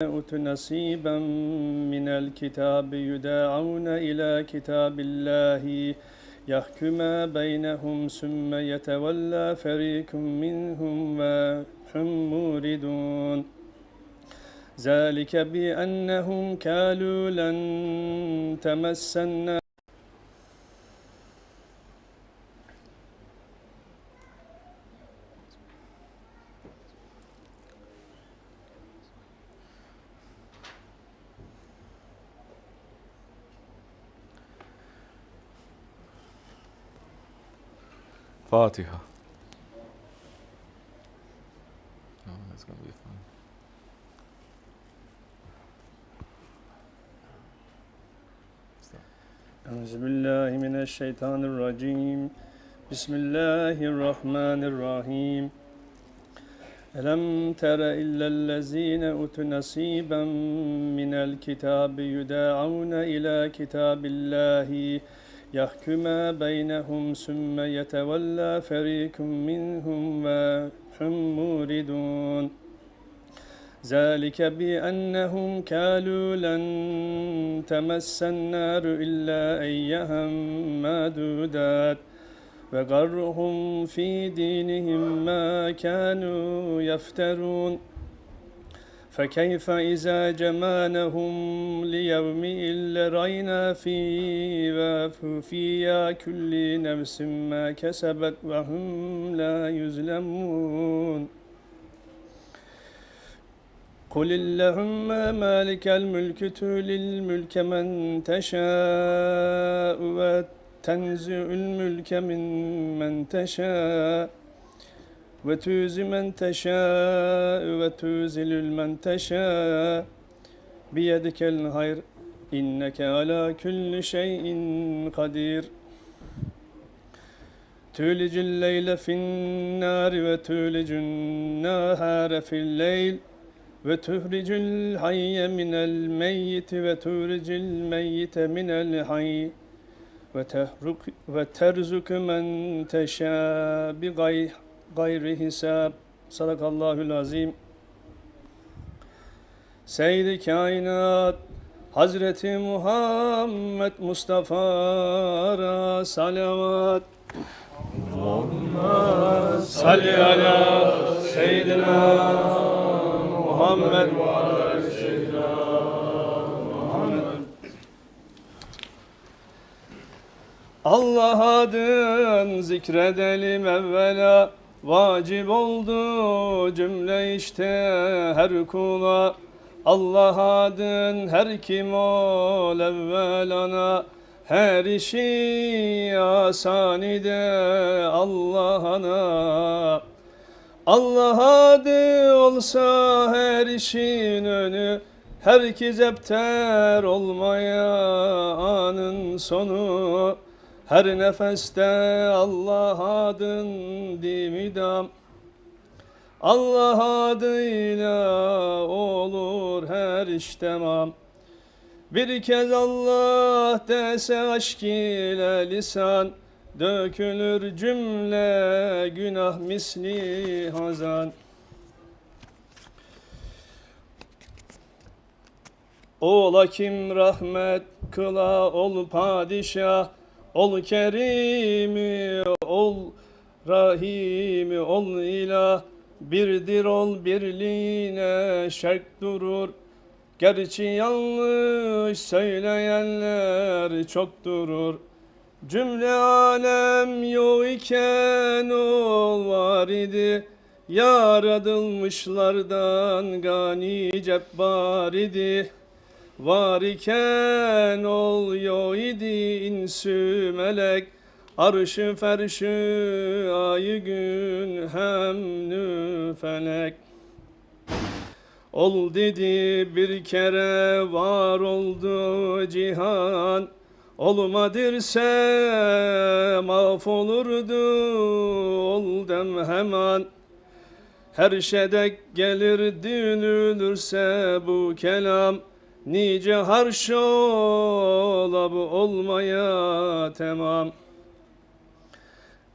أوتوا نصيبا من الكتاب يداعون إلى كتاب الله يحكم بينهم ثم يتولى فريق منهم وهم موردون ذلك بأنهم قالوا لن تمسنا Fatiha. Oh, that's gonna be fun. أعوذ بالله من الشيطان الرجيم بسم الله الرحمن الرحيم ألم تر إلا الذين أوتوا نصيبا من الكتاب يداعون إلى كتاب الله يحكم بينهم ثم يتولى فريق منهم وهم موردون ذلك بأنهم قالوا لن تمس النار إلا أياما معدودات وغرهم في دينهم ما كانوا يفترون فكيف إذا جمعناهم ليوم لا ريب فيه ووفي كل نفس ما كسبت وهم لا يظلمون قل اللهم مالك الملك تؤتي الملك من تشاء وتنزع الملك ممن تشاء وتعز من تشاء وتذل من تشاء بيدك الخير إنك على كل شيء قدير تولج الليل في النار وتولج النهار في الليل وتخرج الحي من الميت وتخرج الميت من الحي وترزق من تشاء بغير حساب صدق الله العظيم. Seyyid-i Kainat Hazreti Muhammed Mustafa'ra salavat. Allahümme salli ala Seyyidina Muhammed ve ala Seyyidina Muhammed. Allah adın zikredelim evvela, vacip oldu cümle işte her kula. Allah adın her kim ol evvelana, her işi asanide Allah'ana. Allah adı olsa her işin önü, herkes epter olmaya anın sonu. Her nefeste Allah adın dimidam, Allah adıyla olur her iş tamam. Bir kez Allah dese aşk ile lisan, dökülür cümle günah misli hazan. Ola kim rahmet kıla ol padişah, ol kerimi ol rahimi ol ilah. Birdir ol birliğine şerk durur, gerçi yanlış söyleyenler çok durur. Cümle alem yok iken ol var idi, yaratılmışlardan gani cebbar idi. Var iken ol yok idi insü melek, arşı ferşü ayı gün hemnü felek. Ol dedi bir kere var oldu cihan, olmadirse mahvolurdu ol dem hemen. Her şedek gelir dünülürse bu kelam, nice harş ola bu olmaya tamam.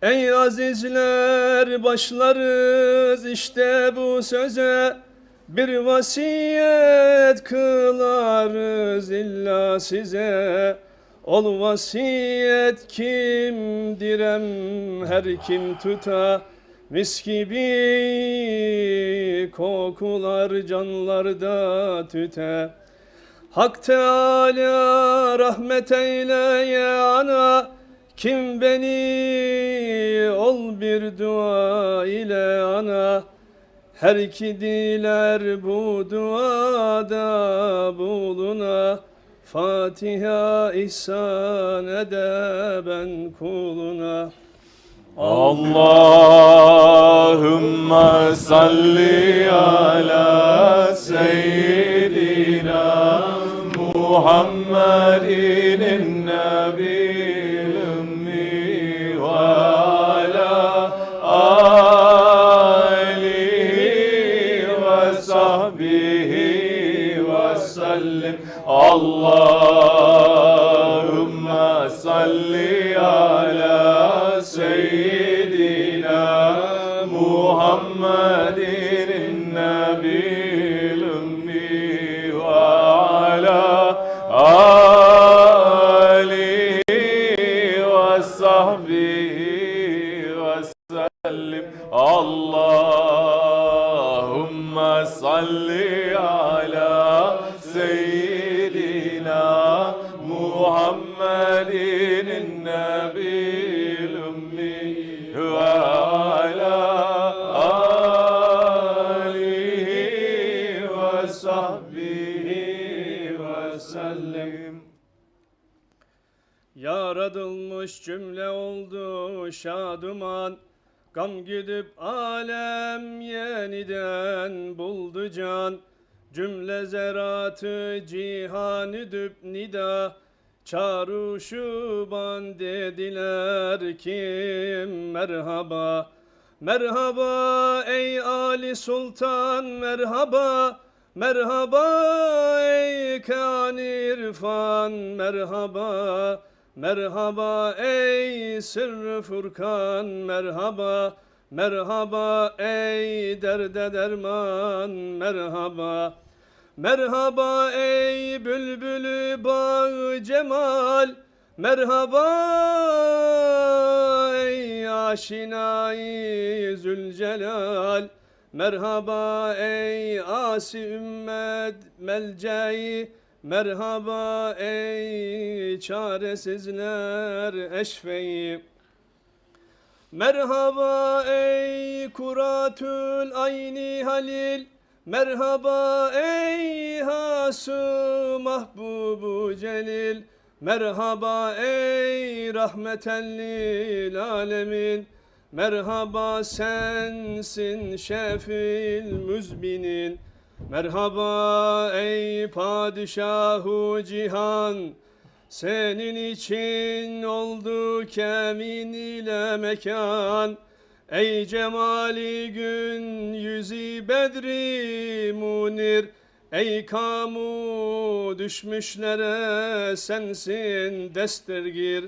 Ey azizler başlarız işte bu söze, Bir vasiyet kılarız illa size. Ol vasiyet kimdirem her kim tuta. Mis gibi kokular canlarda tüte. Hak Teala rahmet eyle ya ana. Kim beni ol bir dua ile ana. Her iki diler bu duada buluna. Fatiha ihsan ede ben kuluna. Allahümme salli ala seyyidina Muhammedin nebiyyil ümmi ve ala alihi ve sahbihi ve sellem. Allahümme salli ala seyyidina Muhammedin nebiyyil ümmi ve ala alihi ve sahbihi ve sellem. Allahümme salli ala seyyidina Muhammedin nebiyyil ümmi ve ala alihi ve sahbihi ve sellem. Yaratılmış cümle oldu şaduman. Gam gidip alem yeniden buldu can. Cümle zeratı cihan edip nida. Çaruşuban dediler kim merhaba. Merhaba ey Ali Sultan merhaba. Merhaba ey kan irfan merhaba. Merhaba ey sırrı furkan merhaba. Merhaba ey derde derman merhaba. Merhaba ey bülbülü bağ cemal. Merhaba ey aşinayı zülcelal. Merhaba ey asi ümmet melceyi. Merhaba ey çaresizler eşfeyi. Merhaba ey kuratül ayni halil. Merhaba ey hasu mahbubu celil. Merhaba ey rahmeten lil alemin. Merhaba sensin şefil müzbinin. Merhaba ey padişahu cihan. Senin için oldu kemin ile mekan. Ey cemali gün yüzü bedri munir. Ey kamu düşmüşlere sensin destegir.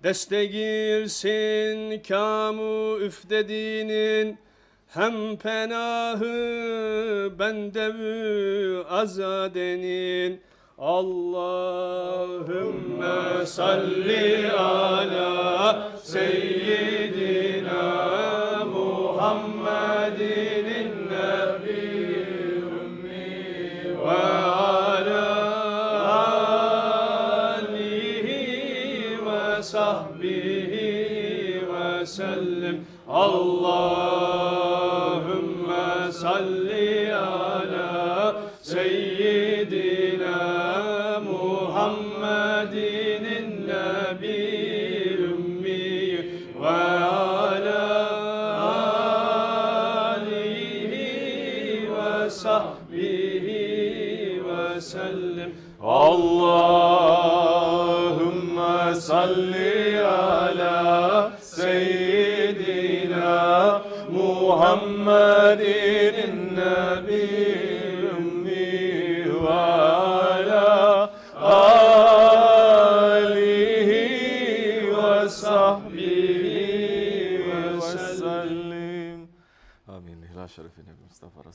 Destegirsin kamu üfdedinin. Hem penahı bendevü azadenin. Allahümme salli ala seyyidina Muhammedin nebiyyil ümmi ve ala alihi ve sahbihi ve sellem. Allahümme salli ala seyyidina Muhammedin nebiyyil ümmi ve ala alihi ve sahbihi ve sellem. Allahümme salli ala seyyidina Muhammedin nebiyyil ümmi ve ala alihi ve sahbihi ve sellem. Amin. İhlas şerefine Mustafa Resul.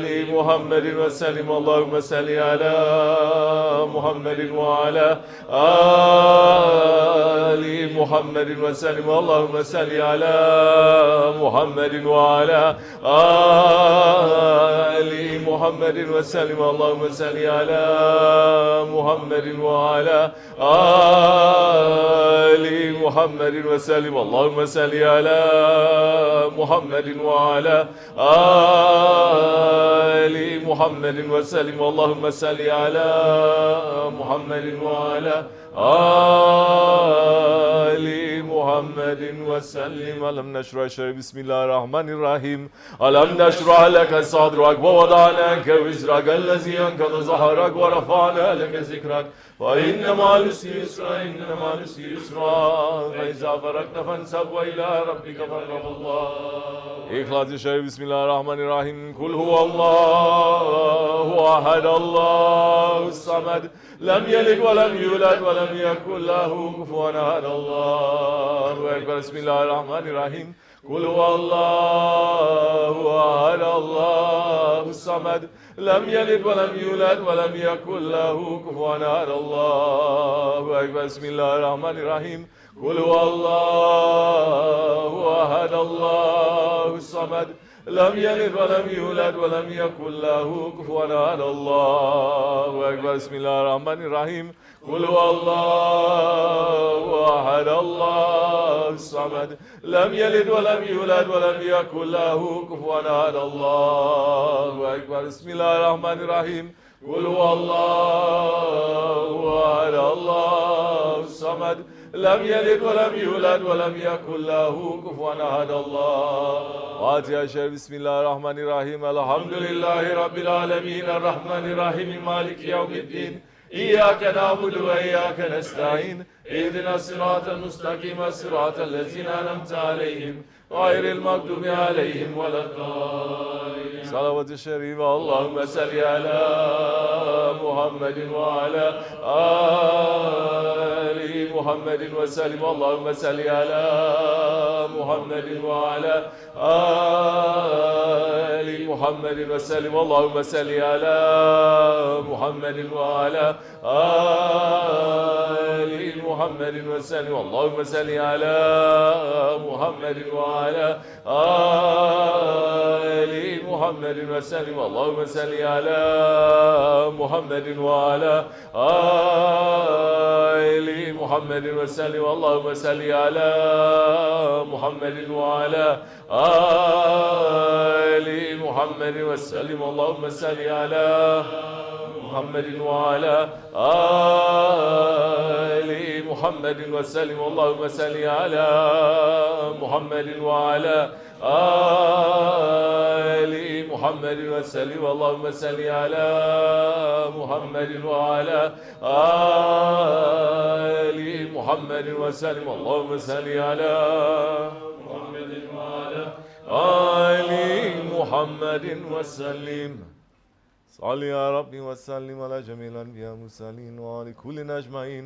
آل محمد وسلم اللهم صل على محمد وعلى آل محمد وسلم اللهم صل على محمد وعلى آل محمد وسلم اللهم صل على محمد وعلى آل محمد وسلم اللهم صل على محمد وعلى آل محمد وسلم اللهم صل على محمد وعلى آل محمد وسلم. ألم نشرح شرح بسم الله الرحمن الرحيم. ألم نشرح لك صدرك ووضعنا عنك وزرك الذي أنقض ظهرك ورفعنا لك ذكرك فإن مع العسر يسرا إن مع العسر يسرا فإذا فرغت فانصب وإلى ربك فارغب. الله إخلاص الشرح بسم الله الرحمن الرحيم. قل هو الله أحد الله الصمد لم يلد ولم يولد ولم يكن له كفوا أحد. الله أكبر. بسم الله الرحمن الرحيم. قل هو الله أحد الله الصمد لم يلد ولم يولد ولم يكن له كفوا أحد. الله أكبر. بسم الله الرحمن الرحيم. قل هو الله أحد الله الصمد لم يلد ولم يولد ولم يكن له كفوا أحد. الله أكبر. بسم الله الرحمن الرحيم. قل هو الله أحد الله الصمد لم يلد ولم يولد ولم يكن له كفوا أحد. الله أكبر. بسم الله الرحمن الرحيم. قل هو الله أحد الله الصمد لم يلد ولم يولد ولم يكن له كفوا أحد. الله فاتحة الشريف. بسم الله الرحمن الرحيم. الحمد لله رب العالمين الرحمن الرحيم مالك يوم الدين إياك نعبد وإياك نستعين اهدنا الصراط المستقيم صراط الذين أنعمت عليهم غير المغضوب عليهم ولا الضالين. صلوات الشريفة. اللهم صل على محمد وعلى آل محمد وسلم اللهم صل على محمد وعلى آل محمد وسلم اللهم صل على محمد وعلى آل محمد وسلم اللهم صل على محمد وعلى آل محمد وسلم اللهم صل على محمد وعلى آل محمد وسلم اللهم صل على محمد وعلى آل محمد وسلم اللهم صل على محمد وعلى آل محمد وسلم اللهم صل على محمد وعلى آل محمد وسلم اللهم صل على محمد وعلى آل محمد وسلم اللهم صل على محمد وعلى آل محمد وسلم. صل يا ربي وسلم على جميع الأنبياء والمرسلين وعلى كل أجمعين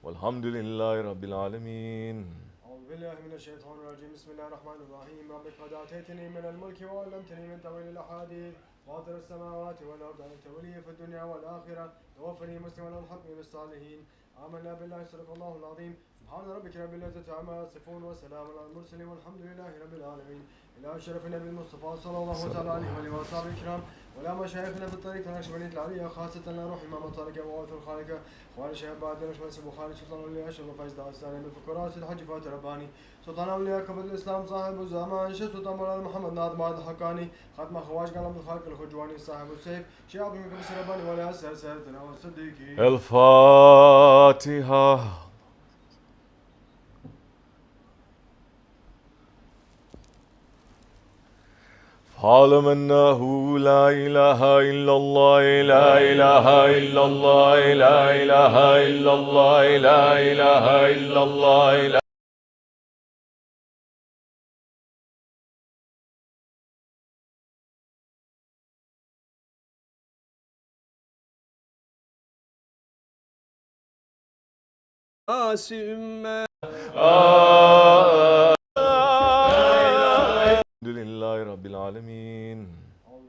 والحمد لله رب العالمين. أعوذ بالله من الشيطان الرجيم. بسم الله الرحمن الرحيم. رب قد آتيتني من الملك وعلمتني من تأويل الأحاديث فاطر السماوات والأرض أنت ولي في الدنيا والآخرة توفني مسلما والحقني بالصالحين. آمنا بالله صدق الله العظيم. سبحان ربك رب العزة عما يصفون وسلام على المرسلين والحمد لله رب العالمين. إلى شرف النبي المصطفى صلى الله تعالى عليه وآله وصحبه الكرام ولا مشايخنا في الطريق نقشبندية العليا خاصة لروح إمام الطارق ووالد الخالقة خوالي الشيخ بعد نشمس البخاري سلطان الأولياء أشرف فايز داستاني من فقرات الحج فات رباني سلطان الأولياء كبد الإسلام صاحب الزمان شيخ سلطان مولانا محمد ناظم بعد الحقاني ختم خواج قلم الخالق الخجواني صاحب السيف شيخ عبد المكرم السرباني ولا سيدنا والصديقين. الفاتحة. فاعلم أنه لا إله إلا الله لا إله إلا الله لا إله إلا الله لا إله إلا الله لا الناس أمة. الحمد لله رب العالمين. أعوذ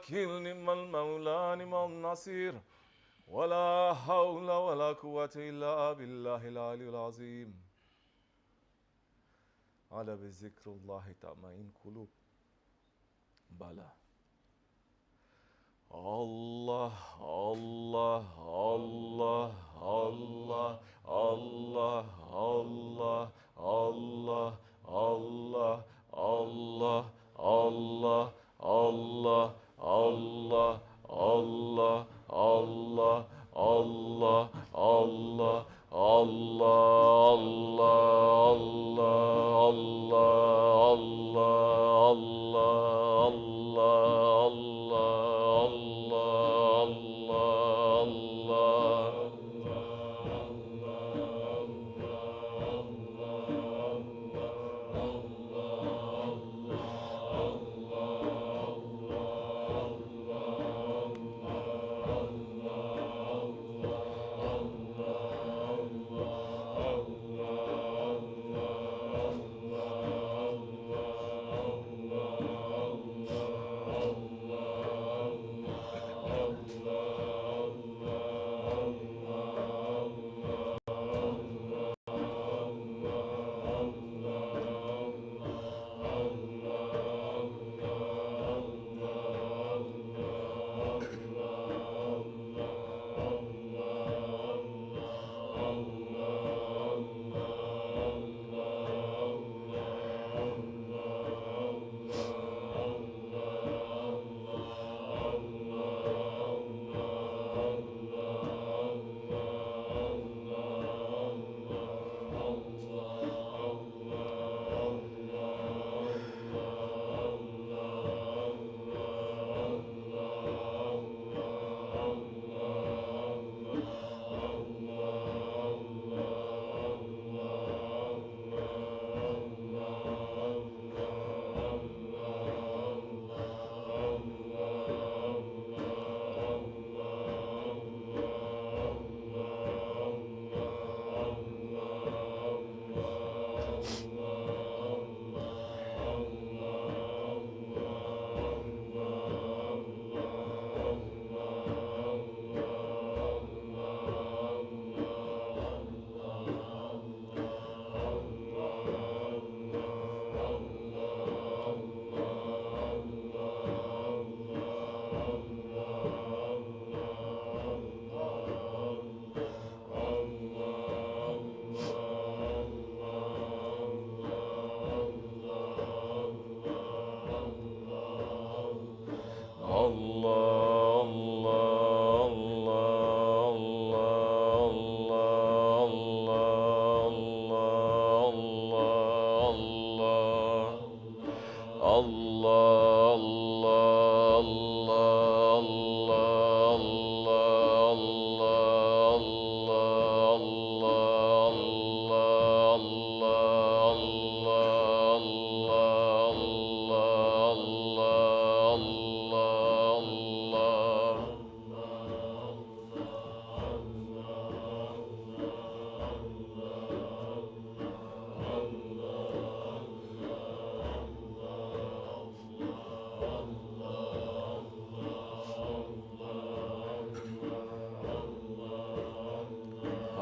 الوكيل نعم المولى نعم النصير ولا حول ولا قوة إلا بالله العلي العظيم. على بذكر الله تطمئن قلوب. بلى. الله الله الله الله الله الله الله الله الله الله الله الله الله الله الله الله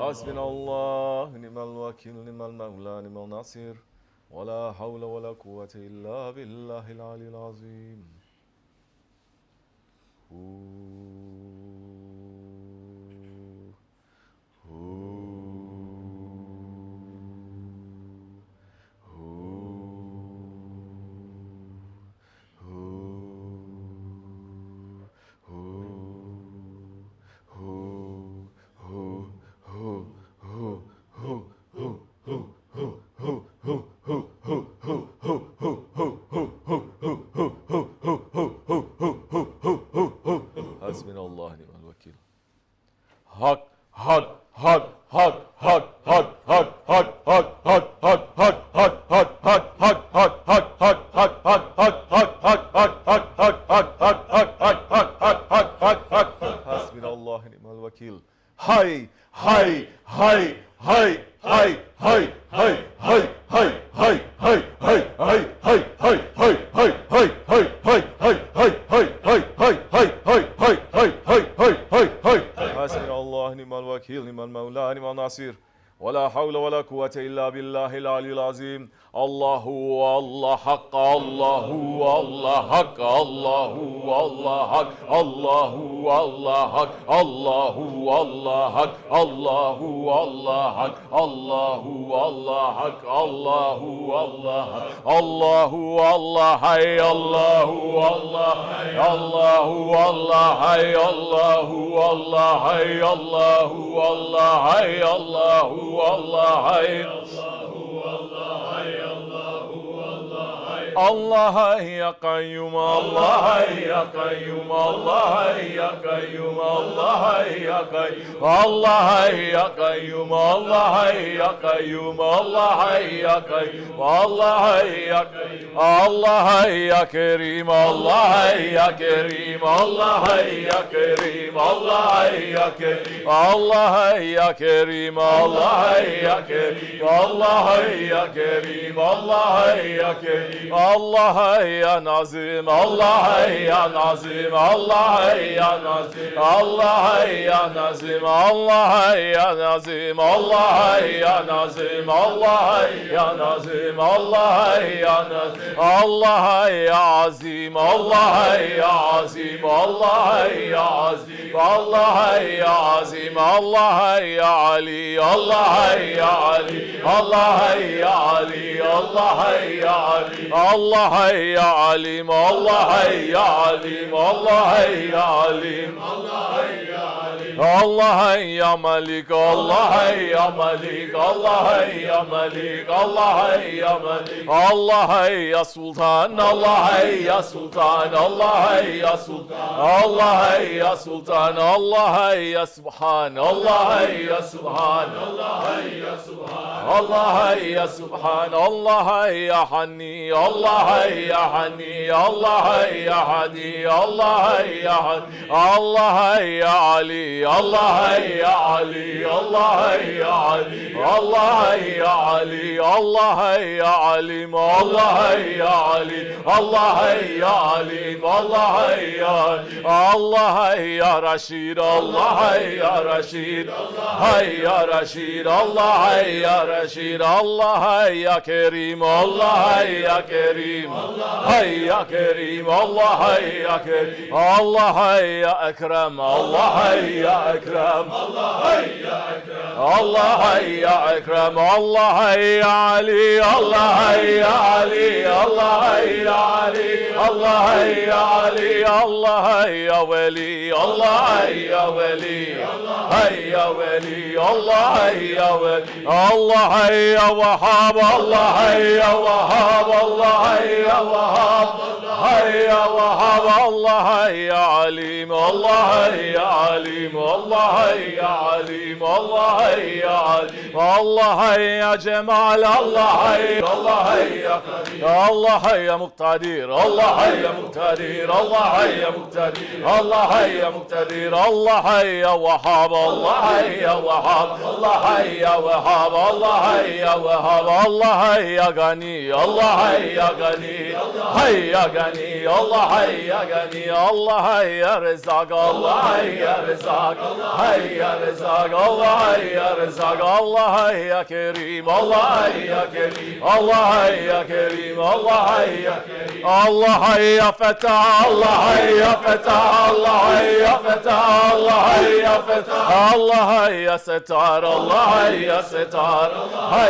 حسبنا الله نعم الوكيل نعم المولى نعم النصير ولا حول ولا قوة إلا بالله العلي العظيم. حسبنا الله نعم الوكيل. حق حق حق حق حق حق حق حق حق حق حق حق حق حق حق حق حق حسبنا الله نعم الوكيل. هاي هاي هاي هاي هاي هاي هاي هاي هاي هاي حسبنا الله نعم الوكيل نعم المولى نعم النصير ولا حول ولا قوة إلا بالله العلي العظيم الله هو الله حق الله هو الله حق الله هو الله حق الله هو الله حق الله هو الله حق الله هو الله حق الله هو الله حق الله هو الله حق الله هو الله حي الله هو الله حي الله هو الله حي الله هو الله حي الله هو الله حي الله هو الله حي الله يا قيوم الله يا قيوم الله يا قيوم الله يا قيوم الله يا قيوم الله يا قيوم الله يا قيوم الله يا قيوم الله يا كريم الله يا كريم الله يا كريم الله يا كريم الله يا كريم الله يا كريم الله يا كريم الله يا كريم الله يا نظيم الله يا نظيم الله يا نظيم الله يا نظيم الله يا نظيم الله يا نظيم الله يا نظيم الله يا نظيم الله يا عظيم الله يا عظيم الله يا عظيم الله يا عظيم الله يا علي الله يا علي الله يا علي الله يا علي الله يا عليم الله يا عليم الله يا عليم الله يا ملك الله يا ملك الله يا ملك الله يا ملك الله يا سلطان الله يا سلطان الله يا سلطان الله يا سلطان الله يا سبحان الله يا سبحان الله يا سبحان الله يا سبحان الله يا حني الله يا حني الله يا حني الله يا حني الله يا علي الله يا علي الله يا علي الله يا علي الله يا عليم الله يا علي الله يا عليم الله يا الله يا رشيد الله يا رشيد يا رشيد الله يا رشيد الله يا كريم الله يا كريم يا كريم الله يا كريم الله يا أكرم الله يا أكرم الله يا أكرم الله يا أكرم الله يا علي الله يا علي الله يا علي الله يا علي الله يا ولي الله يا ولي يا ولي الله يا ولي الله يا وهاب الله يا وهاب الله يا وهاب يا وهاب الله يا عليم الله يا عليم الله يا عليم الله يا عليم الله يا جمال الله يا الله يا مقتدر الله يا مقتدر الله يا مقتدر الله يا مقتدر الله يا وهاب الله يا وهاب الله يا وهاب الله يا وهاب الله يا غني الله يا غني يا غني الله يا غني الله يا رزاق الله يا رزاق يا رزاق الله يا رزاق الله يا كريم الله يا كريم الله يا كريم الله يا كريم الله يا فتح الله يا فتح الله يا فتح الله يا فتح الله يا ستار الله يا ستار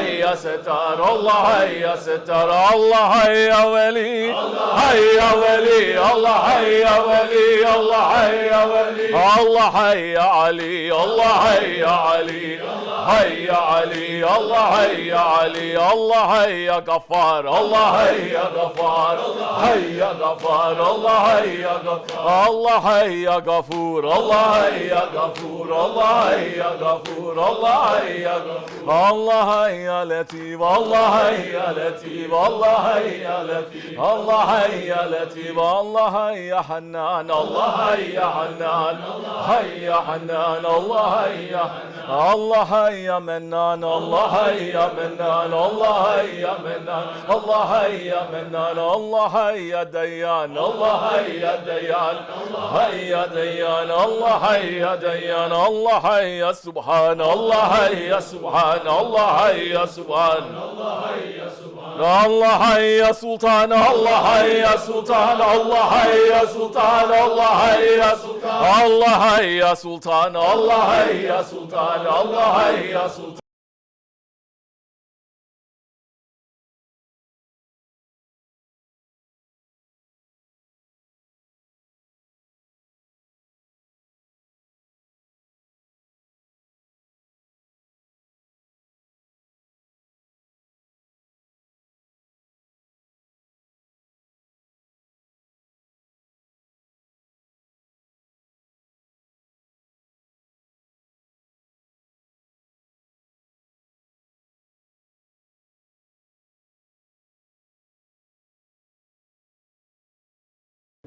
يا ستار الله يا ستار الله يا ولي يا ولي الله يا ولي الله يا ولي الله يا علي الله يا علي يا علي الله يا علي الله يا غفار الله يا غفار يا غفار الله يا غفار الله يا غفور الله يا غفور الله يا غفور الله يا غفور الله يا لطيف الله يا لطيف الله يا لطيف الله يا لطيف الله يا حنان الله يا حنان يا حنان الله يا Allah ya Mennan, Allah ya Mennan, Allah ya Mennan, Allah ya Mennan, Allah ya Dayan, Allah ya Dayan, Allah ya Dayan, Allah ya Dayan, Allah ya Subhan, Allah ya Subhan, Allah ya Subhan, Allah ya Subhan, Allah ya Sultan, Allah ya Sultan, Allah ya Sultan, Allah ya Sultan, Allah ya Sultan, Allah ya Sultan, Allah ya Sultan.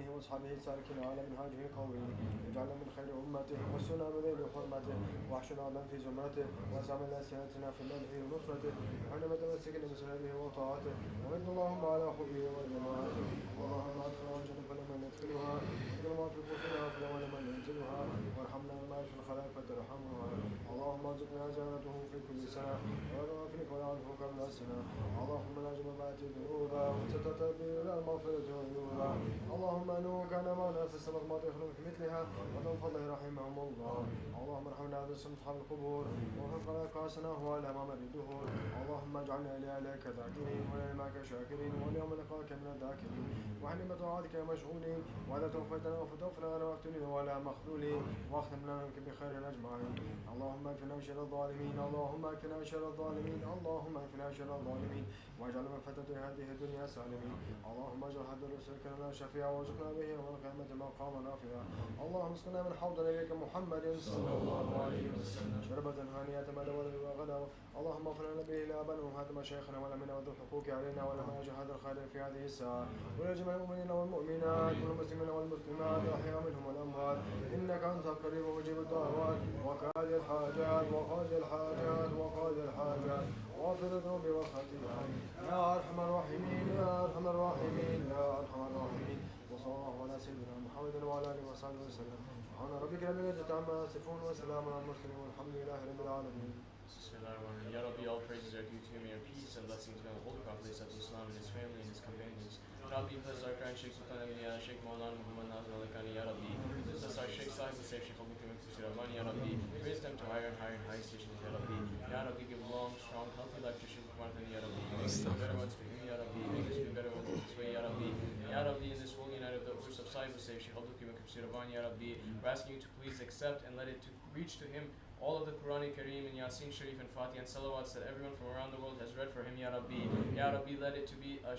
واصحابه السالكين على منهاجه قومه واجعلنا من خير امته واسنا بذيل حرمته واحشنا عنا في زمرته واسعنا لاسنتنا في مدحه ونصرته وحنا متمسكين بسنته وطاعته ومن اللهم على حبه وجماعته اللهم ادخلنا الجنه فلما ندخلها واجعلنا في قصورها فلما ننزلها وارحمنا ما في الخلائق فترحمها اللهم ارزقنا زيارته في كل سنه ولا نغفلك ولا نعرفك قبل السنه اللهم لا جمعات ذنوبا وتتبين الى المغفره واليوبا اللهم انه كان معنا في السماء ما يخلق في مثلها ومن فضله رحمهم الله اللهم ارحمنا هذا السم اصحاب القبور وفقنا قاسناه على امام الدهور اللهم اجعلنا اليك ذاكرين ولماك شاكرين واليوم لقاك من الذاكرين وحين بطاعتك مشغولين ولا توفيتنا وفتوفنا على مقتولين ولا مخذولين واختمنا منك بخير اجمعين اللهم اكفنا شر الظالمين اللهم اكفنا شر الظالمين اللهم اكفنا شر الظالمين واجعل من فتت هذه الدنيا سالمين اللهم اجعل هذا الرسل لنا شفيعا وارزقنا به يوم القيامه مقاما رافعا اللهم اسقنا من حوض نبيك محمد صلى الله عليه وسلم شربة هانية ما دور وغدا اللهم اغفر لنا به لابنا وهات مشايخنا ولمنا وذو الحقوق علينا ولما يجهد الخير في هذه الساعه ولجميع المؤمنين والمؤمنات والمسلمين والمسلمات الاحياء منهم والاموات انك انت القريب مجيب الدعوات وقاضي الحاجات وقاضي الحاجات وقاضي الحاجات واغفر الذنوب والخطيئات يا ارحم الراحمين يا ارحم الراحمين يا ارحم الراحمين وصلى الله على سيدنا محمد وعلى اله وصحبه وسلم سبحان ربك رب العزه عما يصفون وسلام على المرسلين والحمد لله رب العالمين. Bismillahirrahmanirrahim. Ya Rabbi, all praises are due to him. May our peace and blessings be on the Holy Prophet Islam and his family and his companions. Ya Rabbi, bless our grand Sheikh Sultan Agniya, Sheikh Maulana Muhammad Nazir Al-Kani. Ya Rabbi, bless our Sheikh Sahib and Sheikh Abu Bakr Mufti Rahmani. Ya Rabbi, raise them to higher and higher and higher stations. Ya Rabbi, Ya Rabbi, give long, strong, healthy life to Sheikh Muhammad. Ya Rabbi, make us be better ones for him. Ya Rabbi, make us be better ones this way. Ya Rabbi, Ya Rabbi, in this holy night of the Urs of Sahib and Sheikh Abu Bakr Mufti Rahmani. Ya Rabbi, we're asking you to please accept and let it to reach to him all of the Quran Kareem and Yasin Sharif and Fatih and Salawats that everyone from around the world has read for him, Ya Rabbi. Ya Rabbi, let it to be a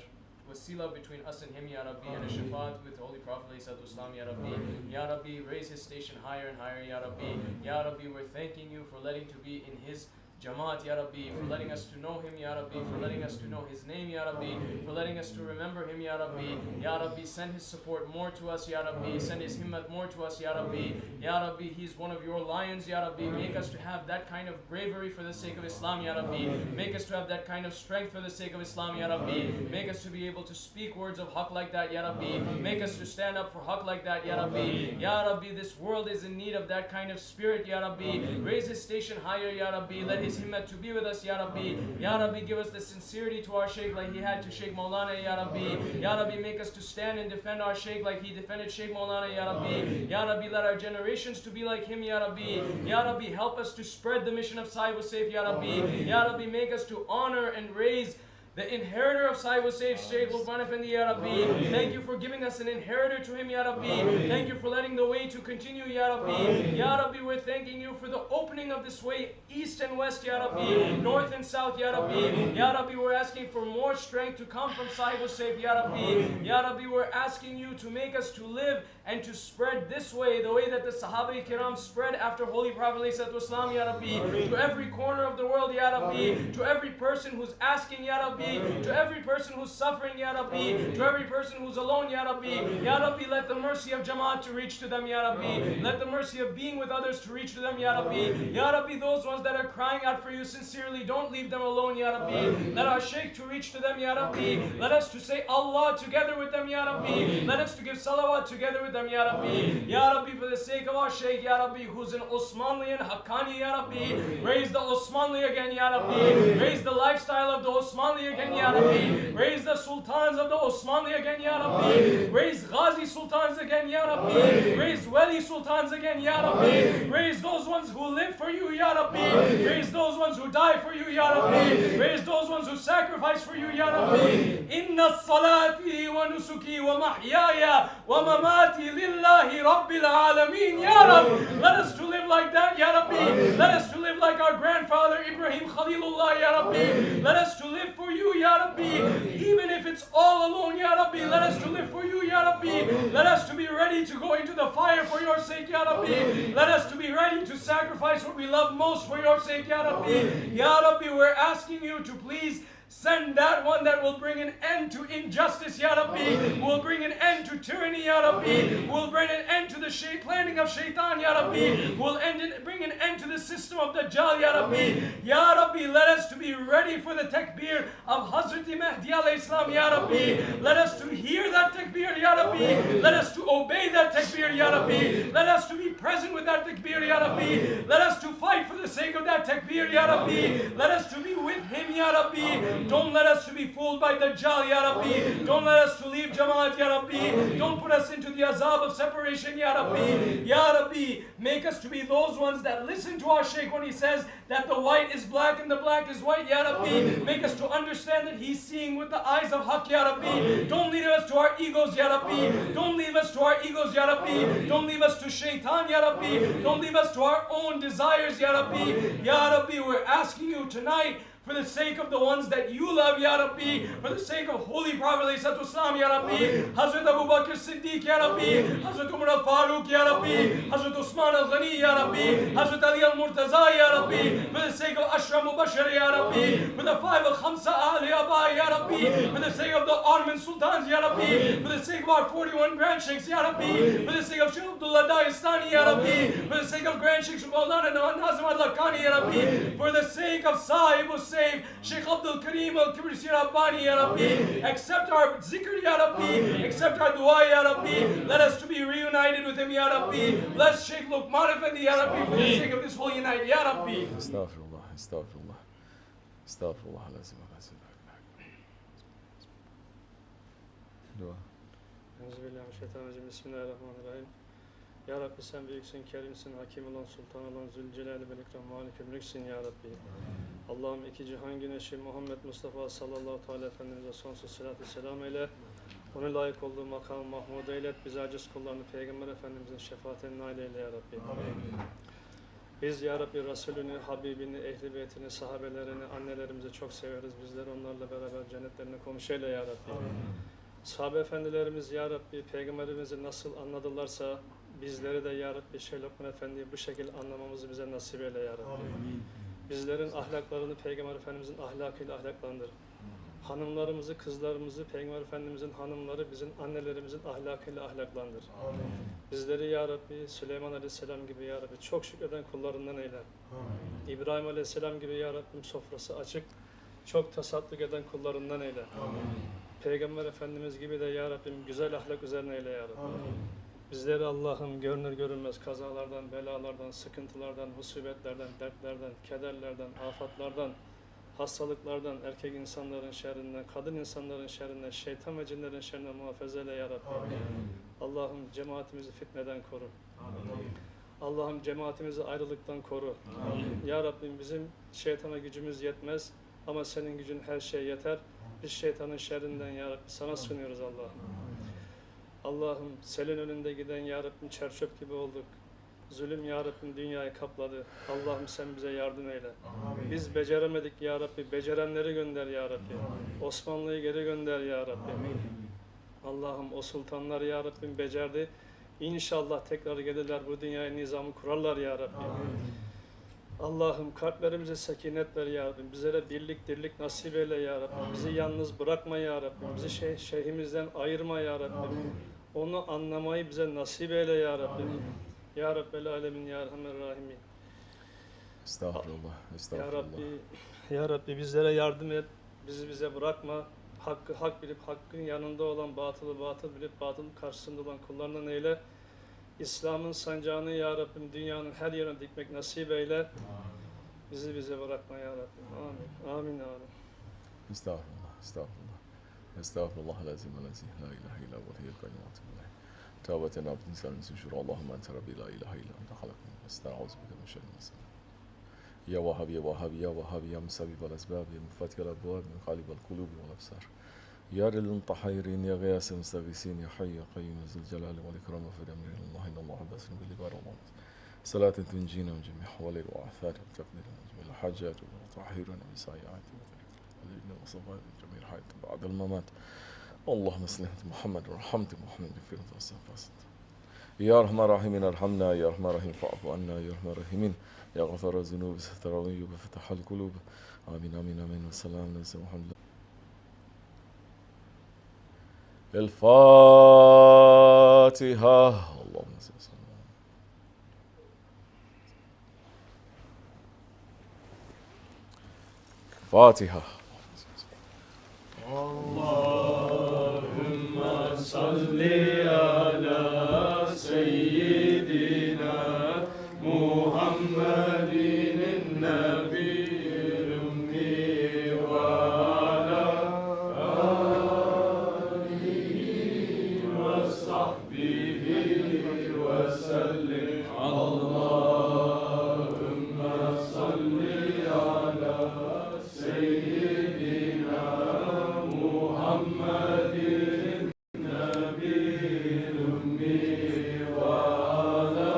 wasila between us and him, Ya Rabbi, and a shafaat with the Holy Prophet Islam, Ya Rabbi. Ya Rabbi, raise his station higher and higher, Ya Rabbi. Ya Rabbi, we're thanking you for letting to be in his Jamaat, Ya Rabbi, for letting us to know him, Ya Rabbi, for letting us to know his name, Ya Rabbi, for letting us to remember him, Ya Rabbi. Ya Rabbi, send his support more to us, Ya Rabbi, send his himmat more to us, Ya Rabbi. Ya Rabbi, he's one of your lions, Ya Rabbi. Make us to have that kind of bravery for the sake of Islam, Ya Rabbi. Make us to have that kind of strength for the sake of Islam, Ya Rabbi. Make us to be able to speak words of haqq like that, Ya Rabbi. Make us to stand up for haqq like that, Ya Rabbi. Ya Rabbi, this world is in need of that kind of spirit, Ya Rabbi. Raise his station higher, Ya Rabbi. Let his himmat to be with us, Ya Rabbi. Ya Rabbi, give us the sincerity to our Shaykh like he had to Shaykh Maulana, Ya Rabbi. Ya Rabbi, make us to stand and defend our Shaykh like he defended Shaykh Maulana, Ya Rabbi. Ya Rabbi, let our generations to be like him, Ya Rabbi. Ya Rabbi, help us to spread the mission of Sahib Saif, Ya Rabbi. Ya Rabbi, make us to honor and raise the inheritor of Sahib Saif, Shaykh Luqman Effendi, Ya Rabbi. Thank you for giving us an inheritor to him, Ya Rabbi. Thank you for letting the way to continue, Ya Rabbi. Ya Rabbi, we're thanking you for the opening of this way, east and west, Ya Rabbi, north and south, Ya Rabbi. Ya Rabbi, we're asking for more strength to come from Sahib Saif, Ya Rabbi. Ya Rabbi, we're asking you to make us to live and to spread this way, the way that the Sahaba Kiram spread after Holy Prophet Islam, Ya Rabbi, to every corner of the world, Ya Rabbi, to every person who's asking, Ya Rabbi, Rabbi. To every person who's suffering, Ya Rabbi. To every person who's alone, Ya Rabbi. Ya Rabbi, let the mercy of Jamaat to reach to them, Ya Rabbi. Let the mercy of being with others to reach to them, Ya Rabbi. Ya Rabbi, those ones that are crying out for you sincerely, don't leave them alone, Ya Rabbi. Let our Shaykh to reach to them, Ya Rabbi. Let us to say Allah together with them, Ya Rabbi. Let us to give salawat together with them, Ya Rabbi. Ya Rabbi, for the sake of our Shaykh, Ya Rabbi, who's an Osmanli and Haqqani, Ya Rabbi. Raise the Osmanli again, Ya Rabbi. Raise the lifestyle of the Osmanli again, Ya Rabbi. Raise the sultans of the Osmanli again, Ya Rabbi. Raise Ghazi sultans again, Ya Rabbi. Raise Wali sultans again, Ya Rabbi. Raise those ones who live for you, Ya Rabbi. Raise those ones who die for you, Ya Rabbi. Raise those ones who sacrifice for you, Ya Rabbi. Inna salati wa nusuki wa mahyaya wa mamati lillahi rabbil alameen, Ya Rabbi. Let us to live like that, Ya Rabbi. Let us to live like our grandfather Ibrahim Khalilullah, Ya Rabbi. Let us to live for you, Ya Rabbi. Even if it's all alone, Ya Rabbi. Let us to live for you, Ya Rabbi. Let us to be ready to go into the fire for your sake, Ya Rabbi. Let us to be ready to sacrifice what we love most for your sake, Ya Rabbi. Ya Rabbi, we're asking you to please send that one that will bring an end to injustice, Ya Rabbi. Will bring an end to tyranny, Ya Rabbi. Will bring an end to the planning of shaitan, Ya Rabbi. Will bring an end to the system of Dajjal, Ya Rabbi. Ya Rabbi, let us to be ready for the takbir of Hazrat Mahdi alayhi salam, Ya Rabbi. Let us to hear that takbir, Ya Rabbi. Let us to obey that takbir, Ya Rabbi. Let us to be present with that takbir, Ya Rabbi. Let us to fight for the sake of that takbir, Ya Rabbi. Let us to be with him, Ya Rabbi. Don't let us to be fooled by Dajjal, Ya Rabbi. Don't let us to leave Jamaat, Ya Rabbi. Don't put us into the azab of separation, Ya Rabbi. Ya Rabbi, make us to be those ones that listen to our Shaykh when he says that the white is black and the black is white, Ya Rabbi. Make us to understand that he's seeing with the eyes of Haqq, Ya Rabbi. Don't lead us to our egos, Ya Rabbi. Don't leave us to our egos, Ya Rabbi. Don't leave us to shaitan, Ya Rabbi. Don't leave us to our own desires, Ya Rabbi. Ya Rabbi, we're asking you tonight, for the sake of the ones that you love, Ya Rabbi, for the sake of Holy Prophet ﷺ, Ya Rabbi, Hazrat Abu Bakr Siddiq, Ya Rabbi, Hazrat Umar al-Faruq, Ya Rabbi, Hazrat Usman al-Ghani, Ya Rabbi, Hazrat Ali al-Murtaza, Ya Rabbi, for the sake of Ashra Mubashir, Ya Rabbi, for the 5 al-Khamsa Ali Abba, Ya Rabbi, for the sake of the Ottoman Sultans, Ya Rabbi, for the sake of our 41 Grand Sheikhs, Ya Rabbi, for the sake of Shaykh Abdullah Daistani, Ya Rabbi, for the sake of Grand Sheikhs Maulana Nazim al-Lakhani, Ya Rabbi, for the sake of Sahib Save Sheikh Abdul Kareem al-Kibrisi Rabbani, Ya Rabbi. Accept our zikr, Ya Rabbi. Accept our dua, Ya Rabbi. Let us to be reunited with him, Ya Rabbi. Bless Sheikh Luqman Effendi, Ya Rabbi, for the sake of this holy night, Ya Rabbi. Astaghfirullah, astaghfirullah, astaghfirullah. Dua. Euzubillahimineşşeytanirracim. Bismillahirrahmanirrahim. Ya Rabbi, sen büyüksün, kerimsin, hakim olan, sultan olan, zülcelali vel ikram, malik-i mülksin, Ya Rabbi. Allah'ım iki cihan güneşi Muhammed Mustafa sallallahu teala Efendimiz'e sonsuz salatü selam eyle. Ona layık olduğu makamı mahmud eylet. Biz aciz kullarını Peygamber Efendimiz'in şefaatine nail eyle, Ya Rabbi. Amin. Biz, Ya Rabbi, Resulünü, Habibini, Ehl-i Beytini, sahabelerini, annelerimizi çok severiz. Bizleri onlarla beraber cennetlerine komşu eyle, Ya Rabbi. Amin. Sahabe efendilerimiz, Ya Rabbi, Peygamberimizi nasıl anladılarsa bizleri de, Ya Rabbi, Şeyh Lokman Efendi'yi bu şekilde anlamamızı bize nasip eyle, Ya Rabbi. Amin. Bizlerin ahlaklarını Peygamber Efendimizin ahlakıyla ahlaklandır. Hanımlarımızı, kızlarımızı, Peygamber Efendimizin hanımları, bizim annelerimizin ahlakıyla ahlaklandır. Amin. Bizleri, Ya Rabbi, Süleyman Aleyhisselam gibi, Ya Rabbi, çok şükreden kullarından eyle. Amin. İbrahim Aleyhisselam gibi, Ya Rabbim, sofrası açık, çok tasadduk eden kullarından eyle. Amin. Peygamber Efendimiz gibi de, Ya Rabbim, güzel ahlak üzerine eyle, Ya Rabbi. Amin. Bizleri Allah'ım görünür görünmez kazalardan, belalardan, sıkıntılardan, musibetlerden, dertlerden, kederlerden, afatlardan, hastalıklardan, erkek insanların şerrinden, kadın insanların şerrinden, şeytan ve cinlerin şerrinden muhafaza eyle, Ya Rabbi. Allah'ım cemaatimizi fitneden koru. Allah'ım cemaatimizi ayrılıktan koru. Amin. Ya Rabbim, bizim şeytana gücümüz yetmez ama senin gücün her şeye yeter. Biz şeytanın şerrinden, Ya Rabbi, sana sunuyoruz Allah'ım. Allah'ım, selin önünde giden, Ya Rabbim, çerçöp gibi olduk. Zulüm, Ya Rabbim, dünyayı kapladı. Allah'ım, sen bize yardım eyle. Amin. Biz beceremedik, Ya Rabbi. Becerenleri gönder, Ya Rabbi. Amin. Osmanlı'yı geri gönder, Ya Rabbi. Allah'ım, o sultanlar, Ya Rabbim, becerdi. İnşallah tekrar gelirler, bu dünyaya nizamı kurarlar, Ya Rabbi. Amin. Allah'ım kalplerimize sekinet ver ya Rabbim. Bizlere birlik dirlik nasip eyle ya Rabbim. Bizi yalnız bırakma ya Rabbim. Bizi şeyhimizden ayırma ya Rabbim. Onu anlamayı bize nasip eyle ya Rabbim. Ya Rabbel Alemin ya Erhamer Rahimin. Estağfurullah. Ya Estağfurullah. Rabbi, ya Rabbi bizlere yardım et. Bize bırakma. Hakkı hak bilip hakkın yanında olan, batılı batıl bilip batılın karşısında olan kullarından eyle. İslam'ın sancağını ya Rabbim dünyanın her yerine dikmek nasip eyle. Bize bırakma ya Rabbim. Amin. Amin. Amin. Estağfurullah. Estağfurullah. Estağfurullah lazim alazi. La ilahe illa ve hiyyel kayyumatü billahi. Tevbeten abdin salmin şur. Allahümme ente rabbi la ilahe illa ente halakni. Estağuzu bike min şerri ma sana'tu. Ya Vahhab ya Vahhab ya Vahhab ya Musabib vel esbab ya Mufatih vel abwab min qalib vel kulub vel absar. Ya lil mutahhirin ya Gıyas mustagisin ya Hayy ya Kayyum ya Zul Celal vel ikram ve fidam Allah innallaha basirun bil ibad Allah. Salatin tunjina min jami' ahwali wa athar wa taqdir min jami' al hajat wa tutahhiruna min sayyi'at wa صفات جميع الحياة بعد الممات اللهم صل على محمد ورحمة محمد في الصفات يا أرحم الراحمين ارحمنا يا أرحم الراحمين فاعف عنا يا أرحم الراحمين يا غفر الذنوب ستر العيوب فتح القلوب آمين آمين آمين والسلام على محمد الفاتحة اللهم صل وسلم فاتحة اللهم صل على سيدنا محمد النبي الأمي وعلى آله وصحبه وسلم اللهم صل على سيدنا محمد النبي الأمي وعلى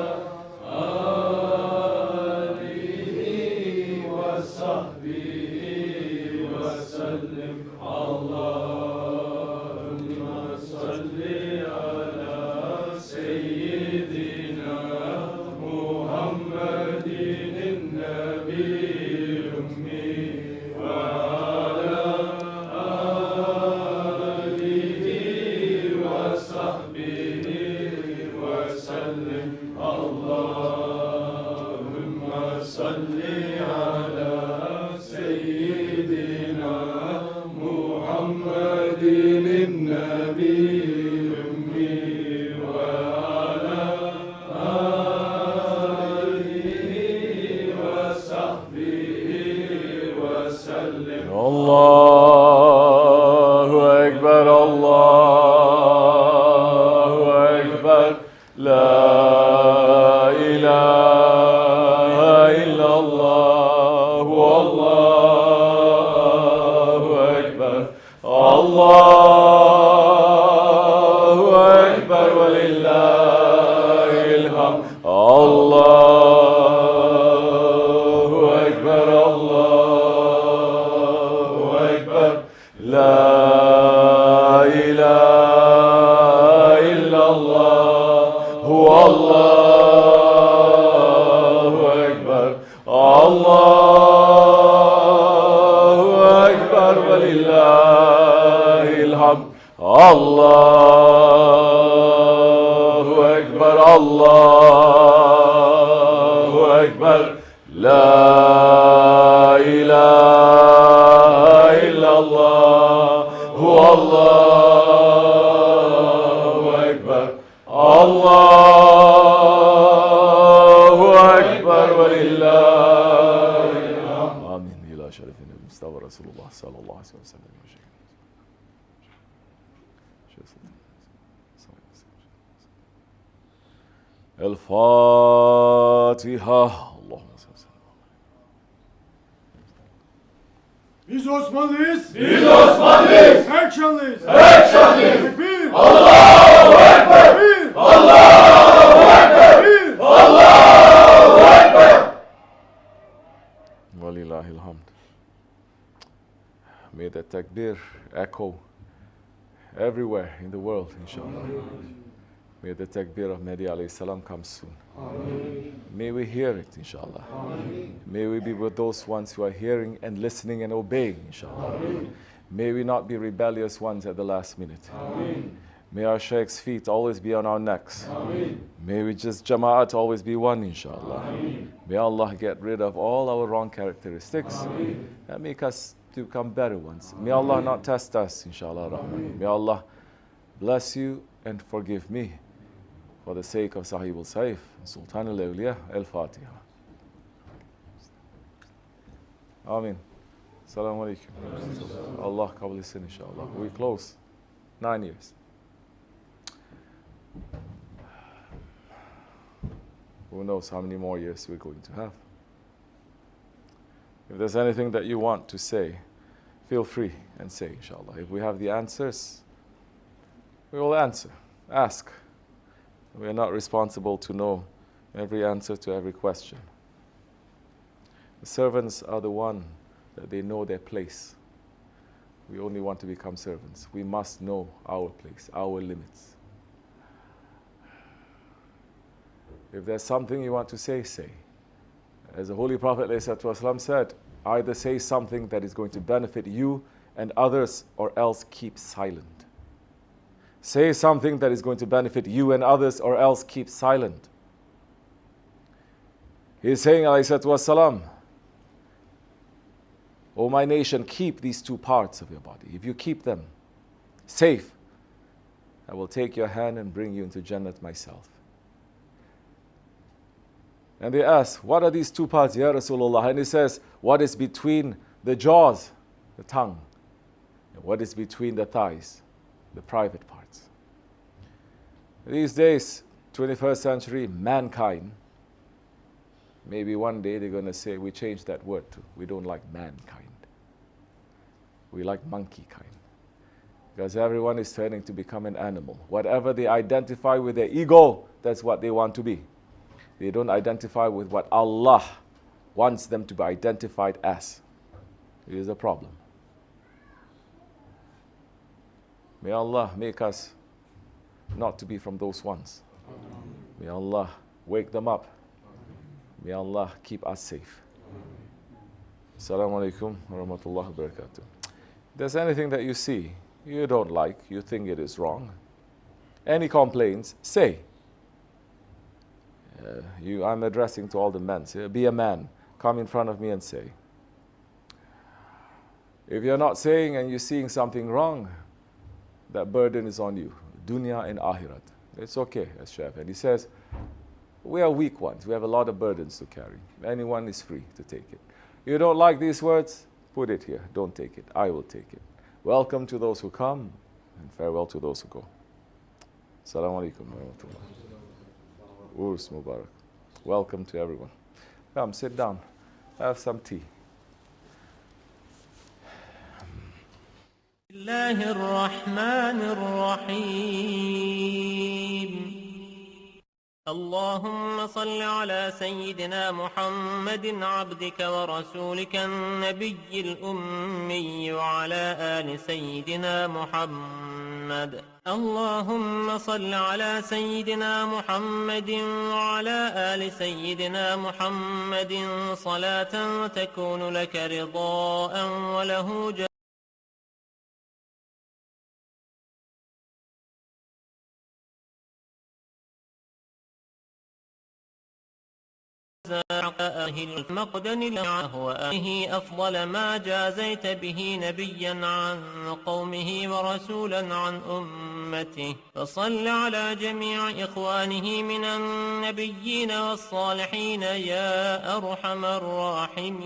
آله وصحبه وسلم اللهم صل على سيدنا محمد النبي الأمي وعلى آله وصحبه وسلم اللهم صل على سيدنا محمد النبي الأمي وعلى آله وصحبه وسلم الله أكبر الله أكبر لا إله إلا الله والله أكبر الله أكبر ولله الحمد الله أكبر الله أكبر لا إله إلا الله هو الله أكبر الله أكبر ولله الحمد الله أكبر الله أكبر لا إله إلا الله هو الله أكبر الله أكبر ولله الحمد آمين إلى شرف النبي المصطفى رسول الله صلى الله عليه وسلم الفاتحة اللهم صل وسلم Biz Osmanlıyız. Biz Osmanlıyız. Erkşanlıyız. Erkşanlıyız. Tekbir. Allahu Ekber. Tekbir. Allahu Ekber. Tekbir. Allahu Ekber. Walillahil hamd. May the takbir echo everywhere in the world, inshallah. May the takbir of Mahdi alayhi salam come soon. Ameen. May we hear it, inshallah. Ameen. May we be with those ones who are hearing and listening and obeying, inshallah. Ameen. May we not be rebellious ones at the last minute. Ameen. May our shaykh's feet always be on our necks. Ameen. May we just jama'at always be one, inshallah. Ameen. May Allah get rid of all our wrong characteristics Ameen. and make us to become better ones. May Allah not test us, inshallah. Rahman. May Allah bless you and forgive me for the sake of Sahib al-Saif, Sultan al-Awliya, al-Fatiha. Ameen. Assalamu alaikum. Allah qabul sin, inshallah. We close 9 years. Who knows how many more years we're going to have. If there's anything that you want to say, feel free and say, inshallah. If we have the answers, we will answer. Ask. We are not responsible to know every answer to every question. The servants are the one that they know their place. We only want to become servants. We must know our place, our limits. If there's something you want to say, say. As the Holy Prophet ﷺ said, either say something that is going to benefit you and others, or else keep silent. Say something that is going to benefit you and others, or else keep silent. He is saying, ﷺ, O my nation, keep these two parts of your body. If you keep them safe, I will take your hand and bring you into Jannat myself. And they ask, what are these two parts, Ya Rasulullah? And he says, what is between the jaws, the tongue, and what is between the thighs, the private parts. These days, 21st century, mankind, maybe one day they're going to say, we change that word to, we don't like mankind. We like monkey kind. Because everyone is turning to become an animal. Whatever they identify with their ego, that's what they want to be. They don't identify with what Allah wants them to be identified as. It is a problem. May Allah make us not to be from those ones. May Allah wake them up. May Allah keep us safe. Assalamu alaikum wa rahmatullahi wa barakatuh. If there's anything that you see, you don't like, you think it is wrong, any complaints, say. I'm addressing to all the men. Say, be a man. Come in front of me and say. If you're not saying and you're seeing something wrong, that burden is on you. Dunya and Akhirat. It's okay, as Shaykh. And he says, we are weak ones. We have a lot of burdens to carry. Anyone is free to take it. You don't like these words? Put it here. Don't take it. I will take it. Welcome to those who come and farewell to those who go. Assalamu alaikum wa rahmatullah. Urs Mubarak. Welcome to everyone. Come, sit down. Have some tea. الله الرحمن الرحيم اللهم صل على سيدنا محمد عبدك ورسولك النبي الأمي وعلى آل سيدنا محمد اللهم صل على سيدنا محمد وعلى آل سيدنا محمد صلاة تكون لك رضاء وله المقدن لعه وآله أفضل ما جازيت به نبيا عن قومه ورسولا عن أمته فصل على جميع إخوانه من النبيين والصالحين يا أرحم الراحمين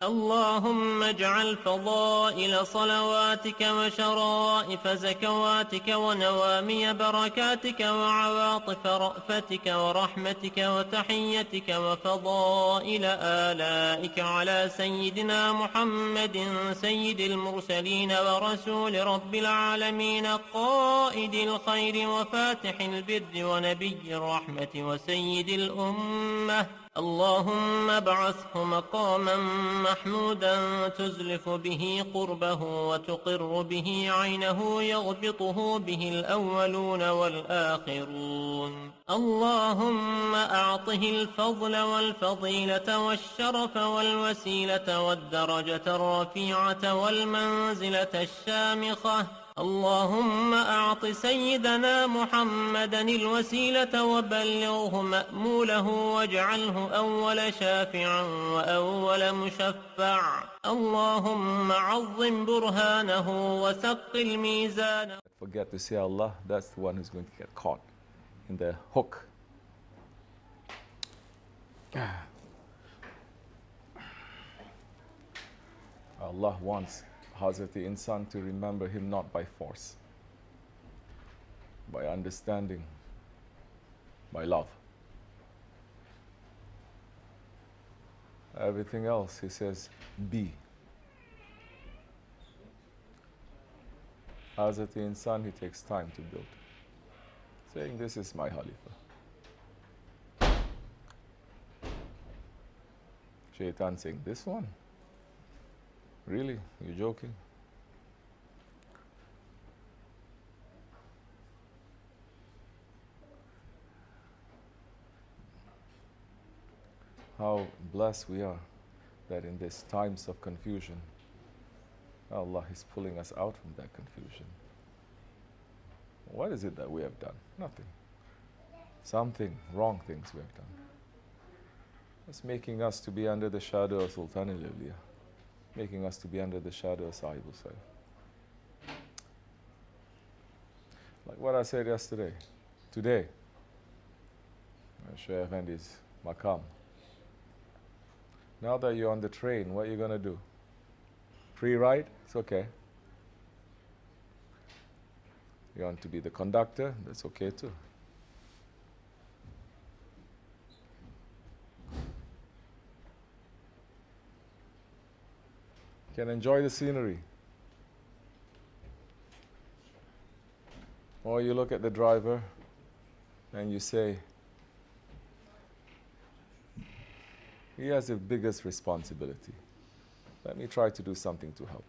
اللهم اجعل فضائل صلواتك وشرائف زكواتك ونوامي بركاتك وعواطف رأفتك ورحمتك وتحيتك وفضائل آلائك على سيدنا محمد سيد المرسلين ورسول رب العالمين قائد الخير وفاتح البر ونبي الرحمة وسيد الأمة اللهم ابعثه مقاما محمودا تزلف به قربه وتقر به عينه يغبطه به الأولون والآخرون. اللهم أعطه الفضل والفضيلة والشرف والوسيلة والدرجة الرفيعة والمنزلة الشامخة. اللهم أعط سيدنا محمدا الوسيلة وبلغه مأموله واجعله أول شافع وأول مشفع. اللهم عظم برهانه وثقل ميزانه. Forget to say Allah, that's the one who's going to get caught in the hook. Allah wants Hazrat Insan to remember him not by force, by understanding, by love. Everything else, he says, be. Hazrat Insan, he takes time to build, saying, this is my Khalifa. Shaitan saying, this one? Really? You're joking? How blessed we are that in these times of confusion, Allah is pulling us out from that confusion. What is it that we have done? Nothing. Something, wrong things we have done. It's making us to be under the shadow of Sultan al-Awliya, making us to be under the shadow of Sahib Hussain. Like what I said yesterday, today, Shaykh Effendi's Maqam. Now that you're on the train, what are you going to do? Free ride? It's okay. You want to be the conductor? That's okay too. You can enjoy the scenery. Or you look at the driver and you say, he has the biggest responsibility. Let me try to do something to help.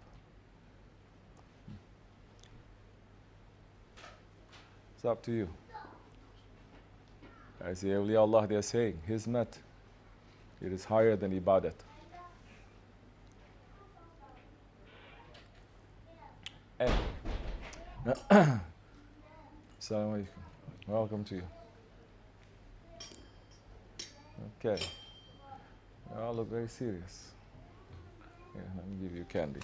It's up to you. As the awliya Allah, they are saying, Hizmat, it is higher than ibadat. Assalamu alaikum. Welcome to you. Okay. You all look very serious. Yeah, let me give you candy.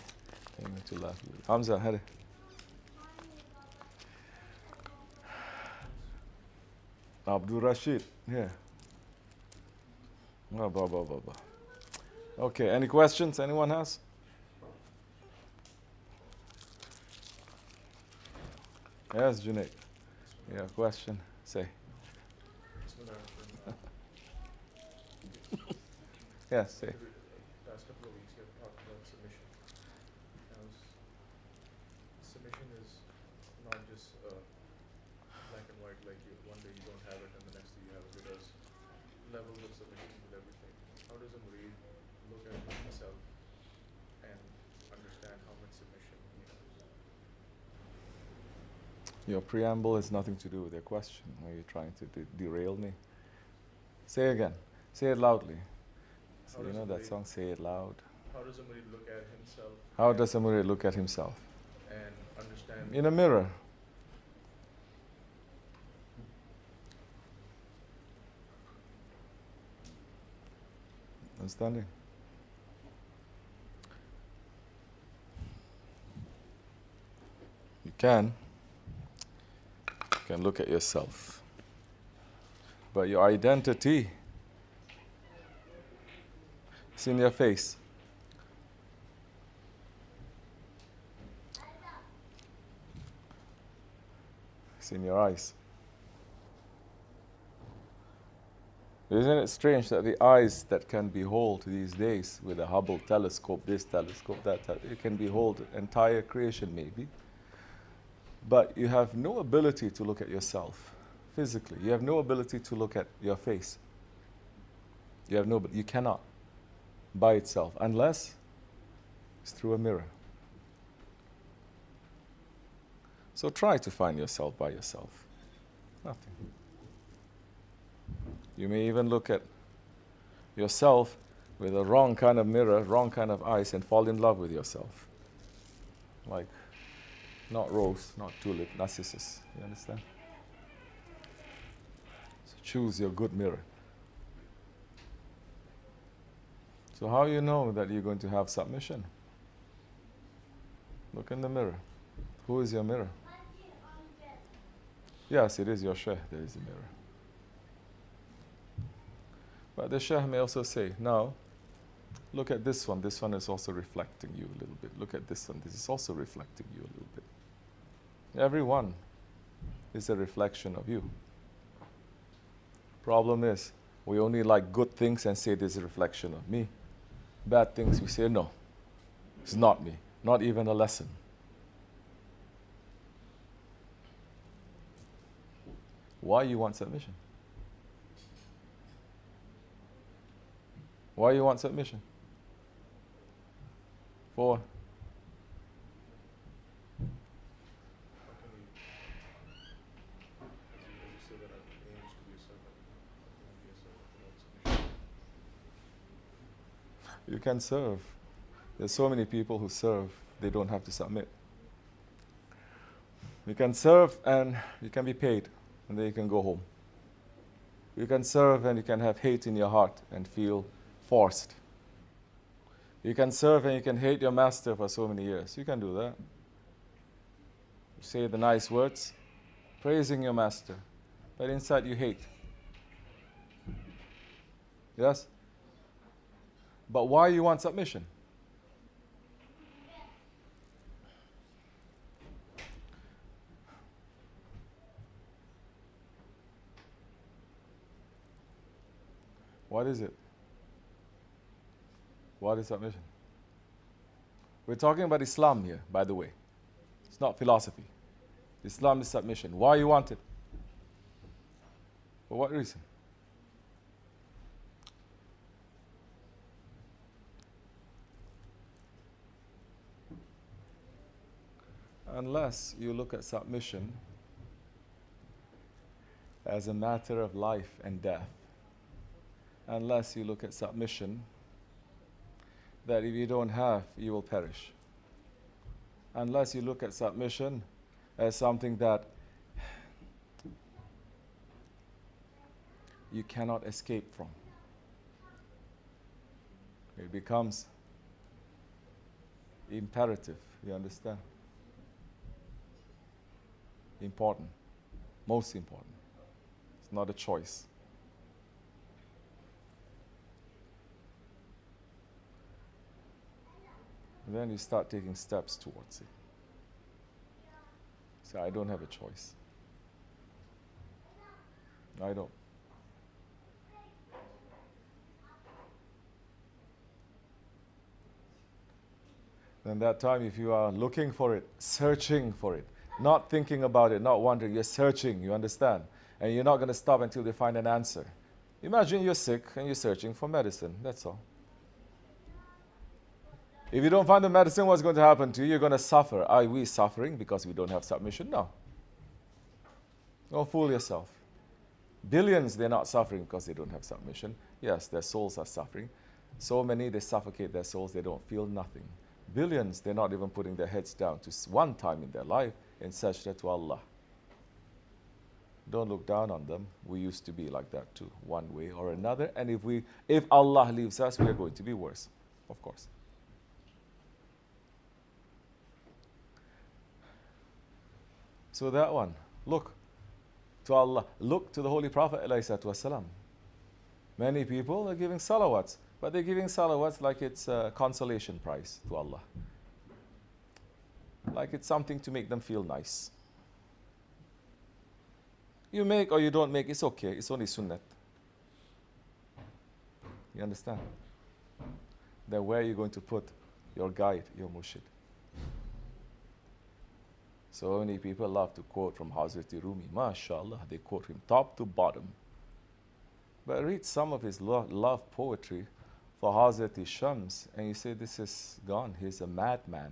Tell me to laugh. Hamza, hurry. Abdul Rashid, here. Okay, any questions anyone has? Yes, Junaid. Yeah, question. Say. Yes, say. Last couple of weeks you have talked about submission. Now, submission is not just black and white, like one day you don't have it and the next day you have it. There's levels of submission with everything. How does a murid look at himself and understand how much submission he has? Your preamble has nothing to do with your question. Are you trying to derail me? Say again. Say it loudly. So you know that song, Say It Loud. How does a murid look at himself? How does a murid look at himself? And understand. In a mirror. Understanding? You can look at yourself. But your identity, it's in your face. It's in your eyes. Isn't it strange that the eyes that can behold these days with a Hubble telescope, this telescope, that, you can behold entire creation maybe, but you have no ability to look at yourself physically. You have no ability to look at your face. You have nobody. You cannot by itself unless it's through a mirror. So try to find yourself by yourself. Nothing. You may even look at yourself with a wrong kind of mirror, wrong kind of eyes, and fall in love with yourself. Like, not rose, not tulip, narcissus. You understand? So choose your good mirror. So how you know that you're going to have submission? Look in the mirror. Who is your mirror? Yes, it is your Shaykh that is the mirror. But the Shaykh may also say, now, look at this one. This one is also reflecting you a little bit. Look at this one. This is also reflecting you a little bit. Everyone is a reflection of you. Problem is, we only like good things and say this is a reflection of me. Bad things, we say, no, it's not me. Not even a lesson. Why you want submission? Why you want submission? For? How can we, as you say that our aim is to be a servant, how can we be a servant without submission? You can serve. There's so many people who serve, they don't have to submit. You can serve and you can be paid, and then you can go home. You can serve and you can have hate in your heart and feel forced. You can serve and you can hate your master for so many years. You can do that. You say the nice words, praising your master, but inside you hate. Yes? But why you want submission? What is it? What is submission? We're talking about Islam here, by the way. It's not philosophy. Islam is submission. Why you want it? For what reason? Unless you look at submission as a matter of life and death. Unless you look at submission that if you don't have, you will perish. Unless you look at submission as something that you cannot escape from. It becomes imperative, you understand? Important, most important. It's not a choice. And then you start taking steps towards it. So I don't have a choice. I don't. Then that time, if you are looking for it, searching for it, not thinking about it, not wondering, you're searching, you understand? And you're not going to stop until they find an answer. Imagine you're sick and you're searching for medicine, that's all. If you don't find the medicine, what's going to happen to you? You're going to suffer. Are we suffering because we don't have submission? No. Don't fool yourself. Billions, they're not suffering because they don't have submission. Yes, their souls are suffering. So many, they suffocate their souls, they don't feel nothing. Billions, they're not even putting their heads down to one time in their life in sajda to Allah. Don't look down on them. We used to be like that too, one way or another. And if Allah leaves us, we are going to be worse, of course. So that one, look to Allah, look to the Holy Prophet ﷺ. Many people are giving salawats, but they're giving salawats like it's a consolation prize to Allah. Like it's something to make them feel nice. You make or you don't make, it's okay, it's only sunnat. You understand? Then where are you going to put your guide, your murshid? So many people love to quote from Hazrat Rumi. MashaAllah, they quote him top to bottom. But read some of his love poetry for Hazrat Shams, and you say, this is gone. He's a madman.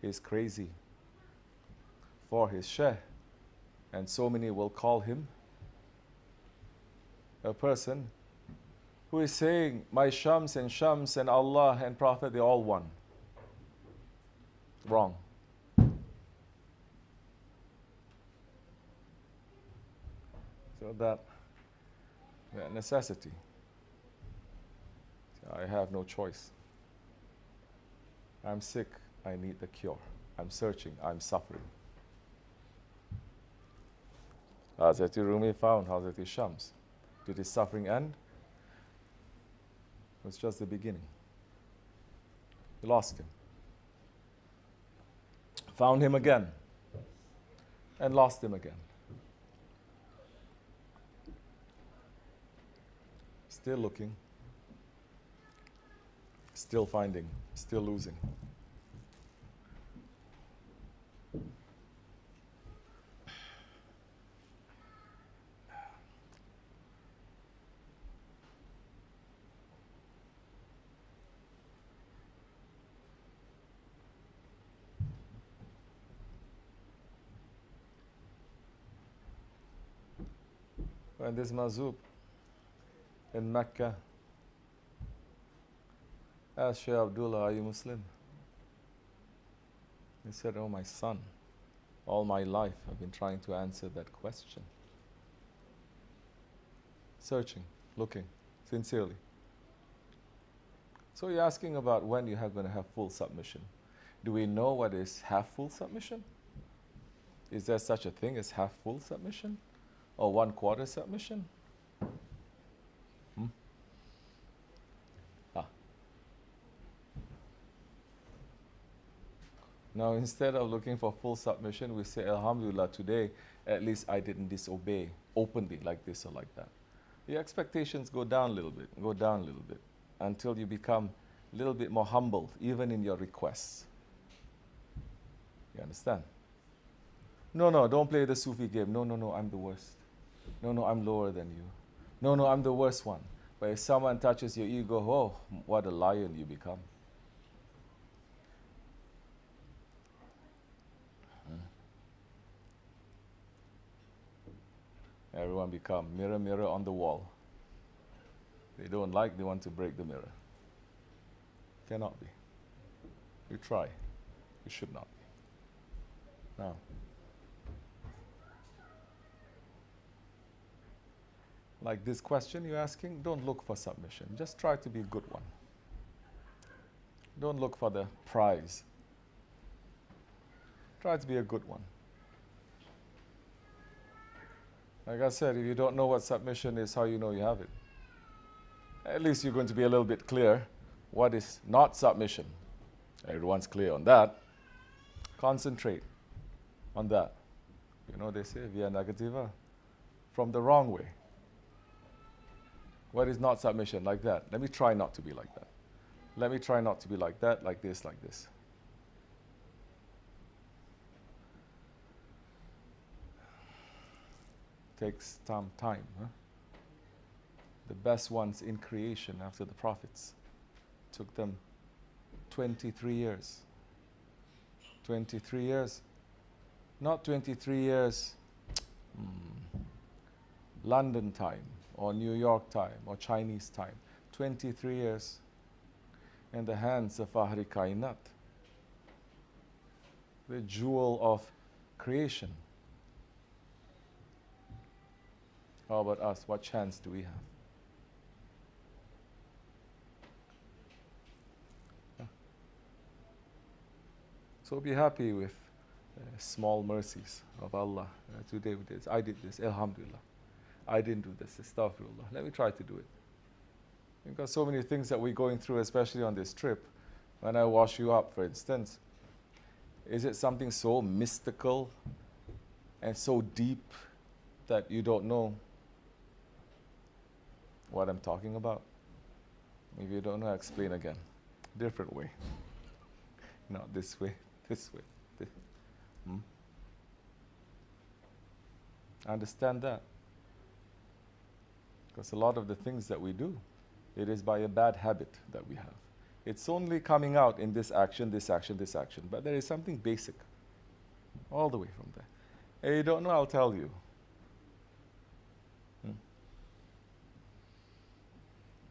He's crazy. For his Shaykh, and so many will call him a person who is saying, my Shams and Allah and Prophet, they're all one. Wrong. So that necessity. I have no choice. I'm sick, I need the cure. I'm searching, I'm suffering. Hazrat Rumi found Hazrat Shams. Did his suffering end? It was just the beginning. He lost him. Found him again. And lost him again. Still looking. Still finding. Still losing. When this Mazub in Mecca asked Shaykh Abdullah, are you Muslim? He said, oh my son, all my life I've been trying to answer that question. Searching, looking, sincerely. So you're asking about when you are going to have full submission. Do we know what is half full submission? Is there such a thing as half full submission? Or 1/4 submission? Now instead of looking for full submission, we say, Alhamdulillah, today at least I didn't disobey openly like this or like that. Your expectations go down a little bit, until you become a little bit more humble, even in your requests. You understand? No, don't play the Sufi game. No, I'm the worst. No, I'm lower than you. No, I'm the worst one. But if someone touches your ego, oh, what a lion you become. Everyone become mirror on the wall. They don't like, they want to break the mirror. Cannot be. You try. You should not be. Now, like this question you're asking, don't look for submission. Just try to be a good one. Don't look for the prize. Try to be a good one. Like I said, if you don't know what submission is, how you know you have it? At least you're going to be a little bit clear what is not submission. Everyone's clear on that. Concentrate on that. You know, they say, via negativa, from the wrong way. What is not submission? Like that. Let me try not to be like that. Let me try not to be like that, like this, like this. Takes some time. Huh? The best ones in creation after the prophets took them 23 years. 23 years. Not 23 years London time or New York time or Chinese time. 23 years in the hands of Fahri Kainat, the jewel of creation. How about us? What chance do we have? Yeah. So be happy with small mercies of Allah. Today we did. I did this. Alhamdulillah. I didn't do this. Astaghfirullah. Let me try to do it. Because so many things that we're going through, especially on this trip, when I wash you up, for instance, is it something so mystical and so deep that you don't know what I'm talking about? If you don't know, I'll explain again. Different way. Not this way, this way. Understand that. Because a lot of the things that we do, it is by a bad habit that we have. It's only coming out in this action, this action, this action. But there is something basic all the way from there. Hey, you don't know, I'll tell you.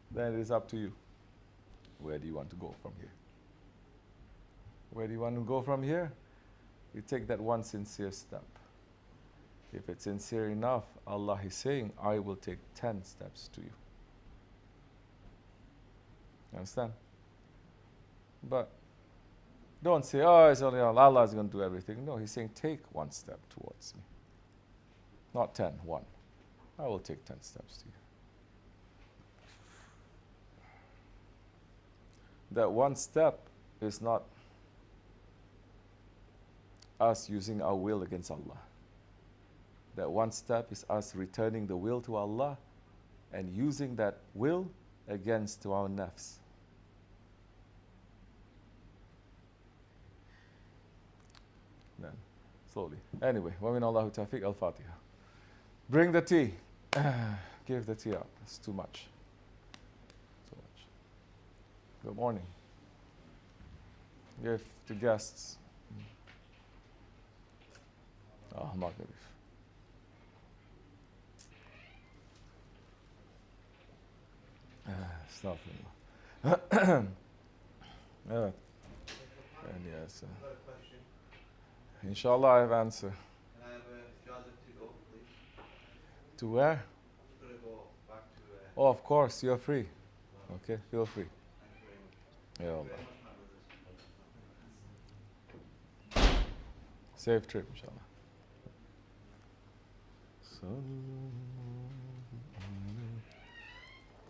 Then it is up to you. Where do you want to go from here? Where do you want to go from here? You take that one sincere step. If it's sincere enough, Allah is saying, I will take 10 steps to you. You understand? But don't say, oh, it's only Allah is going to do everything. No, He's saying, take one step towards me. Not 10, one. I will take 10 steps to you. That one step is not us using our will against Allah. That one step is us returning the will to Allah and using that will against our nafs. Then, slowly. Anyway, wa min Allahu tawfiq al-Fatiha. Bring the tea. Give the tea out. It's too much. Too much. Good morning. Give to guests. Ah, Maghrib. Astaghfirullah. And yes. Inshallah, I have answer. Can I have a Joseph to go, please? To where? I'm going to go back to... Oh, of course, you're free. Okay, feel free. Thank you very much. Ya Thank you Allah. very much, my brothers. Safe trip, inshallah. So,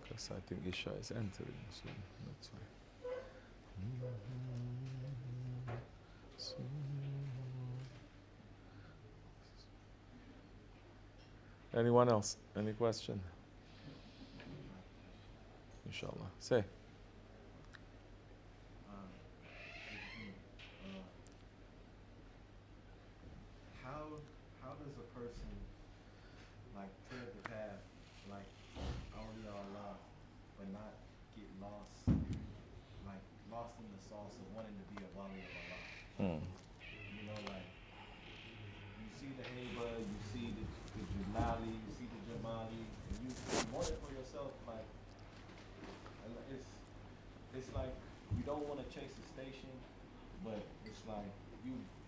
because I think Isha is entering soon. That's why. Anyone else? Any question? Inshallah. Say. How does a person like tread the path like awliya Allah but not get lost in the sauce of wanting to be a wali of Allah? You know, like you see the Heba, you see the Jalali, you see the Jamali, and you want it for yourself. Like it's like you don't want to chase the station, but it's like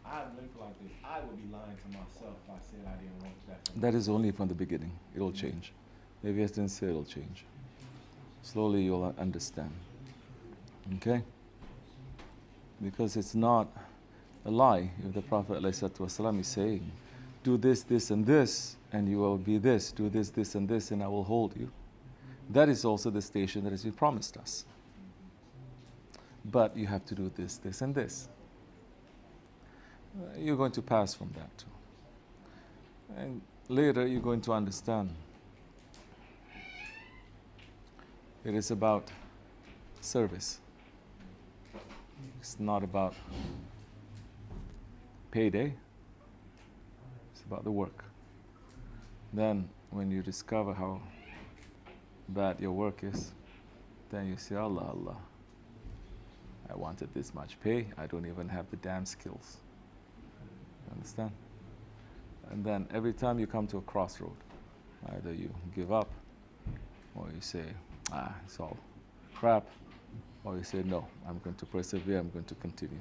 I look like this. I would be lying to myself if I said I didn't want that. That is only from the beginning. It'll change. If you didn't say, it'll change. Slowly you'll understand. Okay? Because it's not a lie. If the Prophet ﷺ is saying, do this, this, and this, and you will be this. Do this, this, and this, and I will hold you. That is also the station that has been promised us. But you have to do this, this, and this. You're going to pass from that too. And later you're going to understand. It is about service. It's not about payday. It's about the work. Then when you discover how bad your work is, then you say, Allah, Allah, I wanted this much pay. I don't even have the damn skills. Understand? And then every time you come to a crossroad, either you give up or you say, it's all crap, or you say, no, I'm going to persevere, I'm going to continue.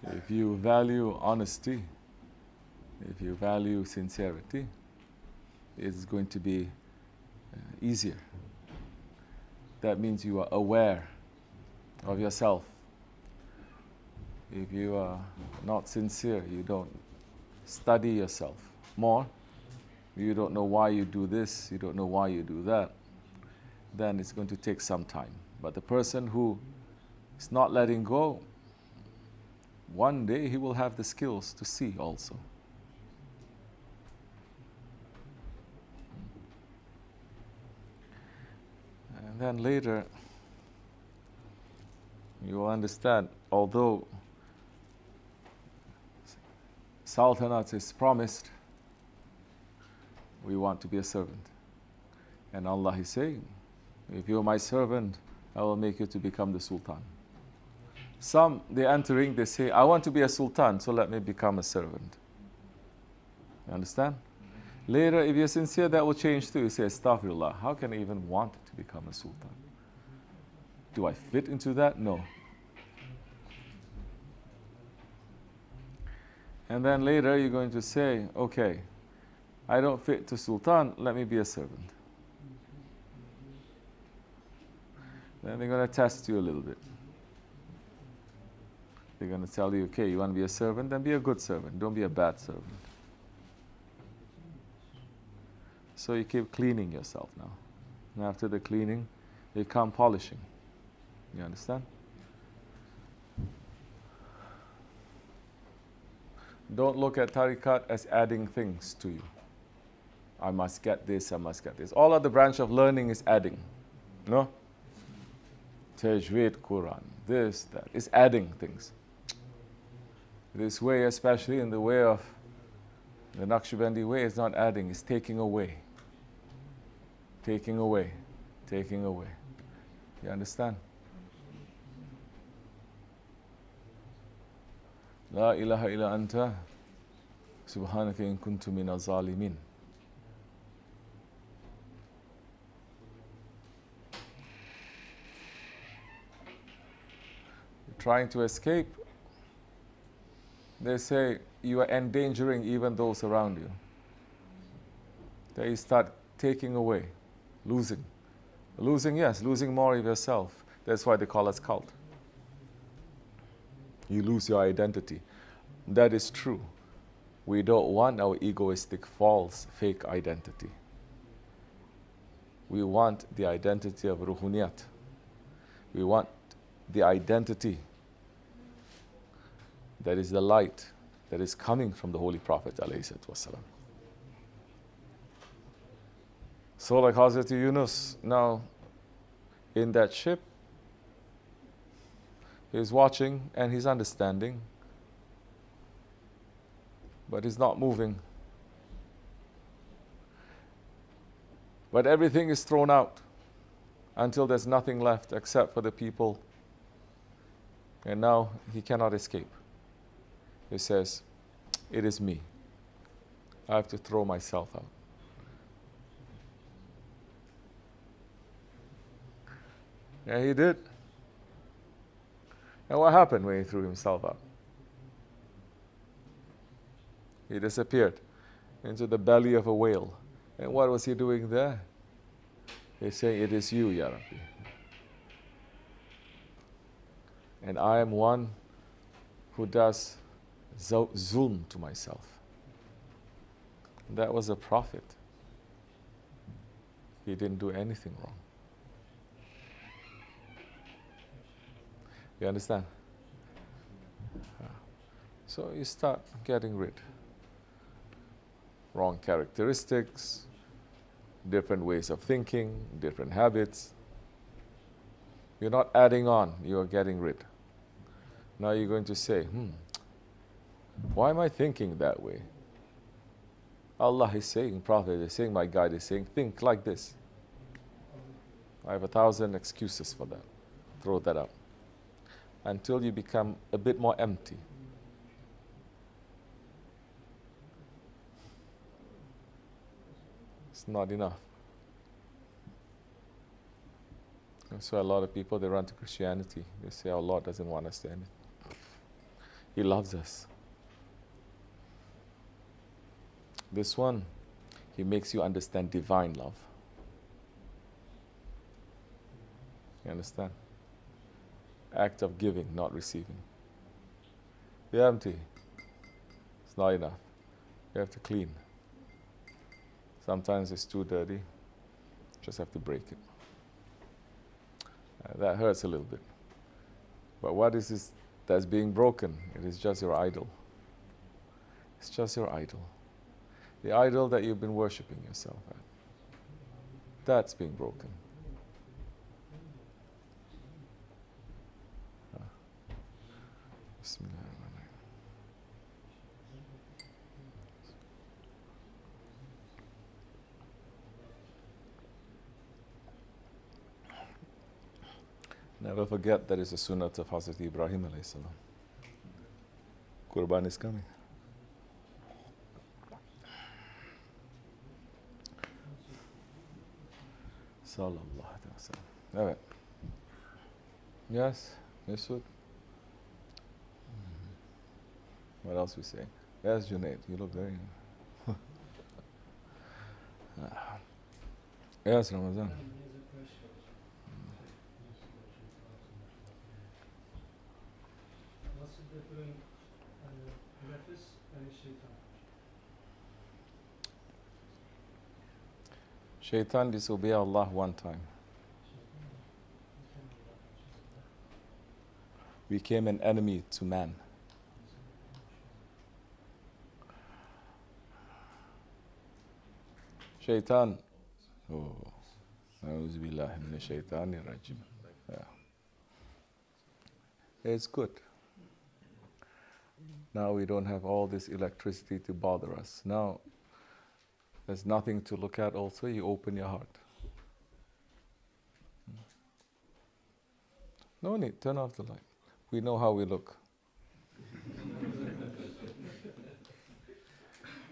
If you value honesty, if you value sincerity, it's going to be easier. That means you are aware of yourself. If you are not sincere, you don't study yourself more, you don't know why you do this, you don't know why you do that, then it's going to take some time. But the person who is not letting go, one day he will have the skills to see also. And then later, you will understand, although Sultanate is promised, we want to be a servant. And Allah is saying, if you are my servant, I will make you to become the Sultan. Some, they're entering, they say, I want to be a Sultan, so let me become a servant. You understand? Later, if you're sincere, that will change too. You say, Astaghfirullah, how can I even want to become a Sultan? Do I fit into that? No. And then later, you're going to say, okay, I don't fit to Sultan, let me be a servant. Then they're going to test you a little bit. They're going to tell you, okay, you want to be a servant? Then be a good servant. Don't be a bad servant. So you keep cleaning yourself now. And after the cleaning, you come polishing. You understand? Don't look at tariqat as adding things to you. I must get this, I must get this. All other branch of learning is adding. No? Tajweed, Quran, this, that. It's adding things. This way, especially in the way of the Naqshbandi way, is not adding, it's taking away. Taking away. Taking away. You understand? La ilaha illa anta subhanaka in kuntu min al-zalimin. Trying to escape, they say you are endangering even those around you. Then you start taking away, losing. Losing, yes, losing more of yourself. That's why they call us cult. You lose your identity. That is true. We don't want our egoistic, false, fake identity. We want the identity of ruhuniyat. We want the identity that is the light that is coming from the Holy Prophet ﷺ. So like Hazrat Yunus, now in that ship, he's watching and he's understanding, but he's not moving. But everything is thrown out until there's nothing left except for the people. And now he cannot escape. He says, it is me. I have to throw myself out. Yeah, he did. And what happened when he threw himself out? He disappeared into the belly of a whale. And what was he doing there? He's saying, it is you, Ya Rabbi. And I am one who does zulm to myself. That was a prophet. He didn't do anything wrong. You understand? So you start getting rid. Wrong characteristics, different ways of thinking, different habits. You're not adding on, you are getting rid. Now you're going to say, why am I thinking that way? Allah is saying, Prophet is saying, my guide is saying, think like this. I have 1,000 excuses for that. Throw that out. Until you become a bit more empty. It's not enough. That's why a lot of people, they run to Christianity. They say, our Lord doesn't want us to end it. He loves us. This one, He makes you understand divine love. You understand? Act of giving, not receiving. Be empty. It's not enough. You have to clean. Sometimes it's too dirty. Just have to break it. That hurts a little bit. But what is this that's being broken? It is just your idol. It's just your idol. The idol that you've been worshipping yourself at. That's being broken. Bismillahirrahmanirrahim. Never forget that is a sunnah of Hazrat Ibrahim alayhi salam. Qurban is coming. Sallallahu alaihi wasallam. All right. Yes, Yusuf. What else we say? Yes, Junaid, you look very. Yes, Ramadan. What's the difference nefis and shaitan? Shaitan disobey Allah one time. Became an enemy to man. Shaitan. Oh. A'udhu billahi minash shaitanir rajim. Yeah. It's good. Now we don't have all this electricity to bother us. Now there's nothing to look at also, you open your heart. No need, turn off the light. We know how we look.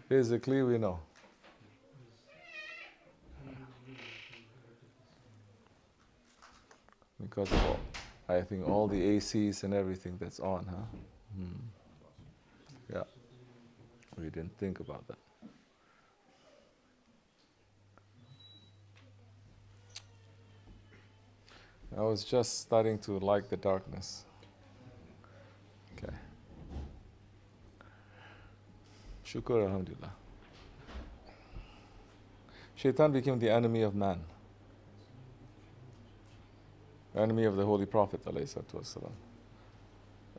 Physically we know. Because of all, I think all the ACs and everything that's on, huh? Yeah. We didn't think about that. I was just starting to like the darkness. Okay. Shukr, alhamdulillah. Shaitan became the enemy of man. Enemy of the Holy Prophet ﷺ.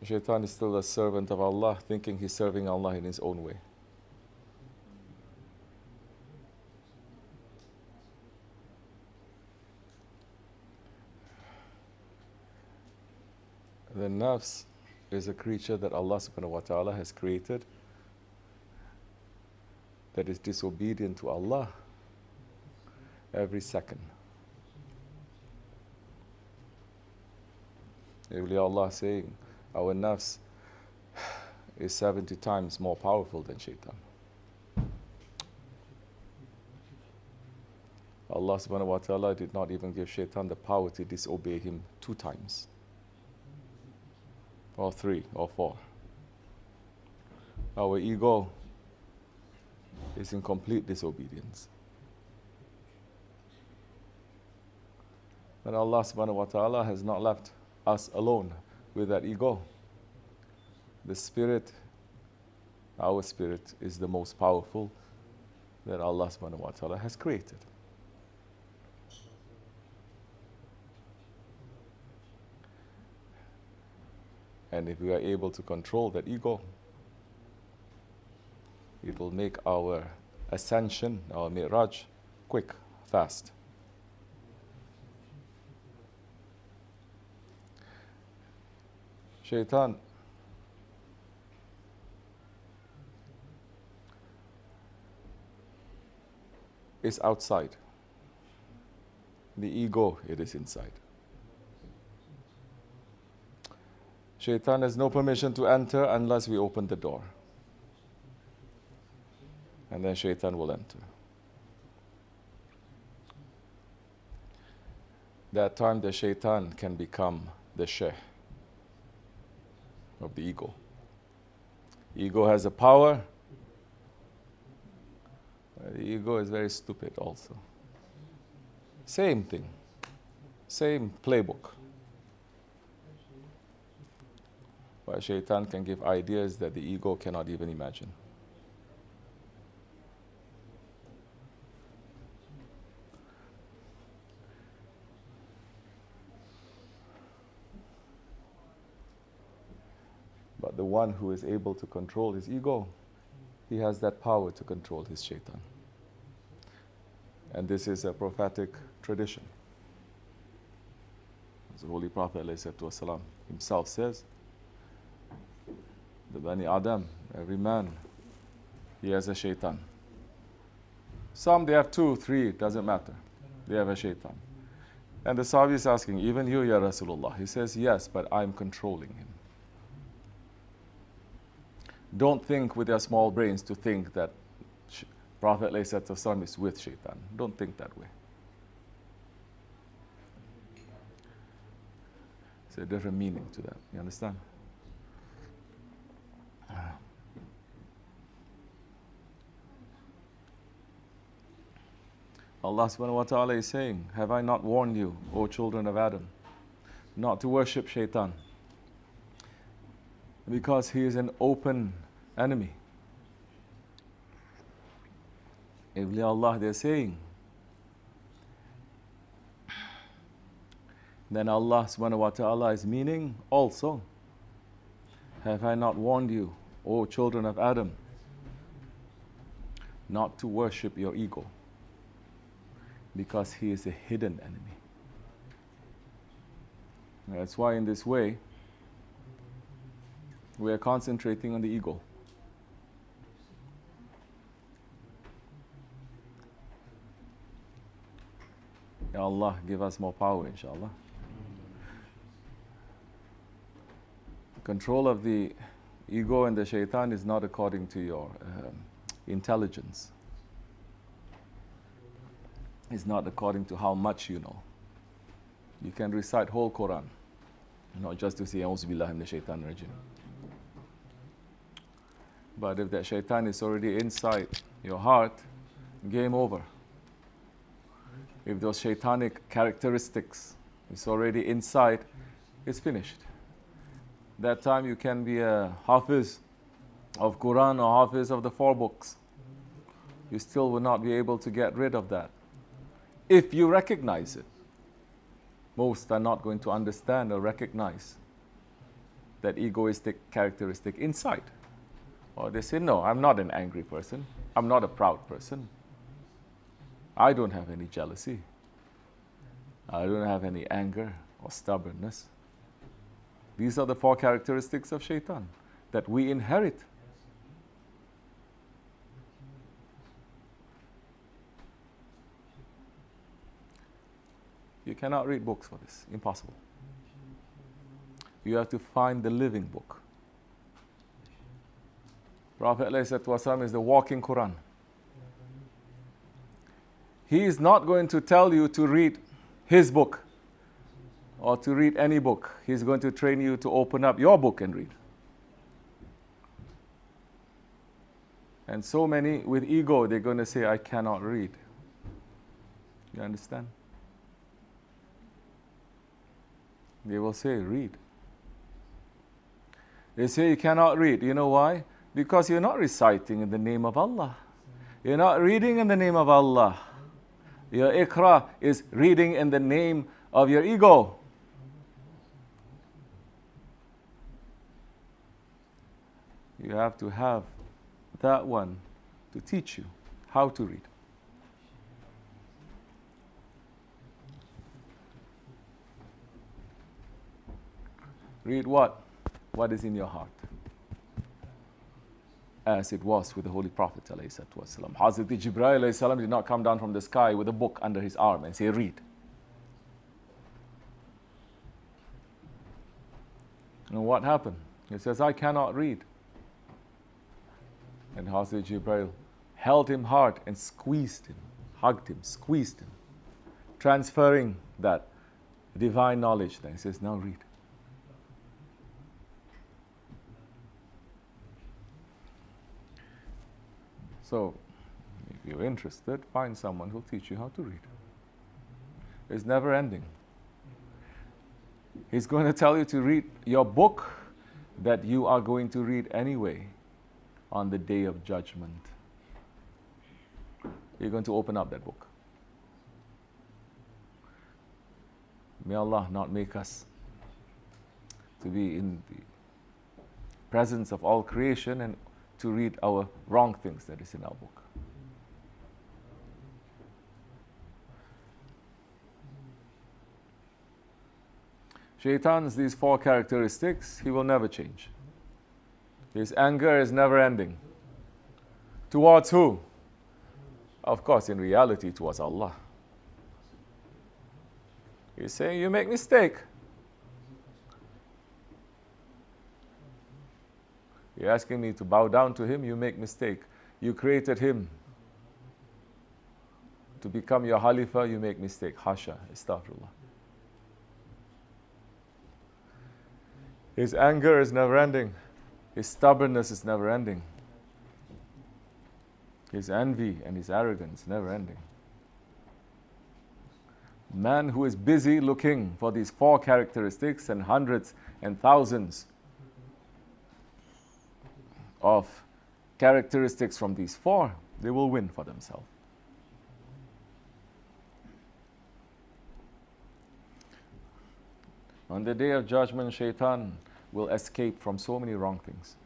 Shaitan is still a servant of Allah, thinking he's serving Allah in his own way. The nafs is a creature that Allah subhanahu wa ta'ala has created that is disobedient to Allah every second. Allah saying, our nafs is 70 times more powerful than shaitan. Allah subhanahu wa ta'ala did not even give shaitan the power to disobey him 2 times. Or 3 or 4. Our ego is in complete disobedience. But Allah subhanahu wa ta'ala has not left us alone with that ego. The spirit, our spirit, is the most powerful that Allah subhanahu wa ta'ala has created. And if we are able to control that ego, it will make our ascension, our mi'raj, quick, fast. Shaitan is outside. The ego, it is inside. Shaitan has no permission to enter unless we open the door. And then shaitan will enter. That time the shaitan can become the sheikh of the ego. Ego has a power. The ego is very stupid also. Same thing. Same playbook. But shaitan can give ideas that the ego cannot even imagine. But the one who is able to control his ego, he has that power to control his shaitan. And this is a prophetic tradition. As the Holy Prophet ﷺ himself says, the Bani Adam, every man, he has a shaitan. Some they have 2, 3, it doesn't matter. They have a shaitan. And the Sahabi is asking, even you, Ya Rasulullah? He says, yes, but I'm controlling him. Don't think with your small brains to think that Prophet ﷺ is with shaitan. Don't think that way. It's a different meaning to that. You understand? Allah subhanahu wa ta'ala is saying, have I not warned you, O children of Adam, not to worship shaitan? Because he is an open enemy. Awliya Allah, they're saying. Then Allah subhanahu wa ta'ala is meaning also, have I not warned you, O children of Adam, not to worship your ego? Because he is a hidden enemy. That's why in this way, we are concentrating on the ego. Ya Allah, give us more power, inshallah. Control of the ego and the shaitan is not according to your intelligence. It's not according to how much you know. You can recite whole Quran, not just to say, A'udhu billahi minash shaitan rajim. But if that shaitan is already inside your heart, game over. If those shaitanic characteristics is already inside, it's finished. That time you can be a hafiz of Quran or hafiz of the 4 books. You still will not be able to get rid of that. If you recognize it. Most are not going to understand or recognize that egoistic characteristic inside. Or they say, no, I'm not an angry person. I'm not a proud person. I don't have any jealousy. I don't have any anger or stubbornness. These are the 4 characteristics of shaitan that we inherit. You cannot read books for this. Impossible. You have to find the living book. Prophet ﷺ is the walking Quran. He is not going to tell you to read his book or to read any book. He's going to train you to open up your book and read. And so many with ego, they're going to say, I cannot read. You understand? They will say, read. They say you cannot read. You know why? Because you're not reciting in the name of Allah. You're not reading in the name of Allah. Your ikra is reading in the name of your ego. You have to have that one to teach you how to read. Read what? What is in your heart. As it was with the Holy Prophet ﷺ. Hazrat Jibreel ﷺ did not come down from the sky with a book under his arm and say, read. And what happened? He says, I cannot read. And Hazrat Jibreel held him hard and squeezed him, hugged him, squeezed him, transferring that divine knowledge. Then he says, now read. So, if you're interested, find someone who'll teach you how to read. It's never ending. He's going to tell you to read your book that you are going to read anyway on the day of judgment. You're going to open up that book. May Allah not make us to be in the presence of all creation and to read our wrong things that is in our book. Shaitan's these 4 characteristics, he will never change. His anger is never ending. Towards who? Of course, in reality, towards Allah. He's saying, you make mistake. You're asking me to bow down to him, you make mistake. You created him to become your Khalifa, you make mistake. Hasha, astaghfirullah. His anger is never ending. His stubbornness is never ending. His envy and his arrogance never ending. Man who is busy looking for these 4 characteristics and hundreds and thousands of characteristics from these 4, they will win for themselves. On the day of judgment, shaitan will escape from so many wrong things.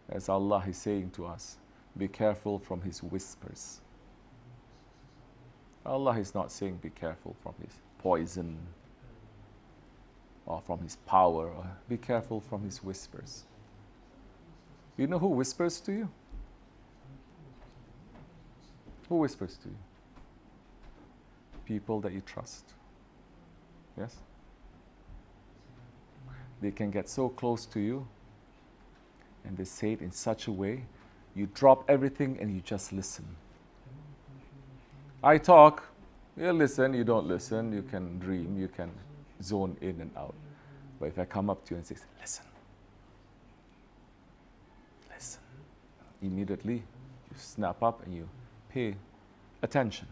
As Allah is saying to us, be careful from his whispers. Allah is not saying be careful from his poison or from his power. Or be careful from his whispers. You know who whispers to you? Who whispers to you? People that you trust. Yes? They can get so close to you and they say it in such a way, you drop everything and you just listen. I talk, you listen, you don't listen, you can dream, you can zone in and out. But if I come up to you and say, listen, listen, immediately you snap up and you pay attention.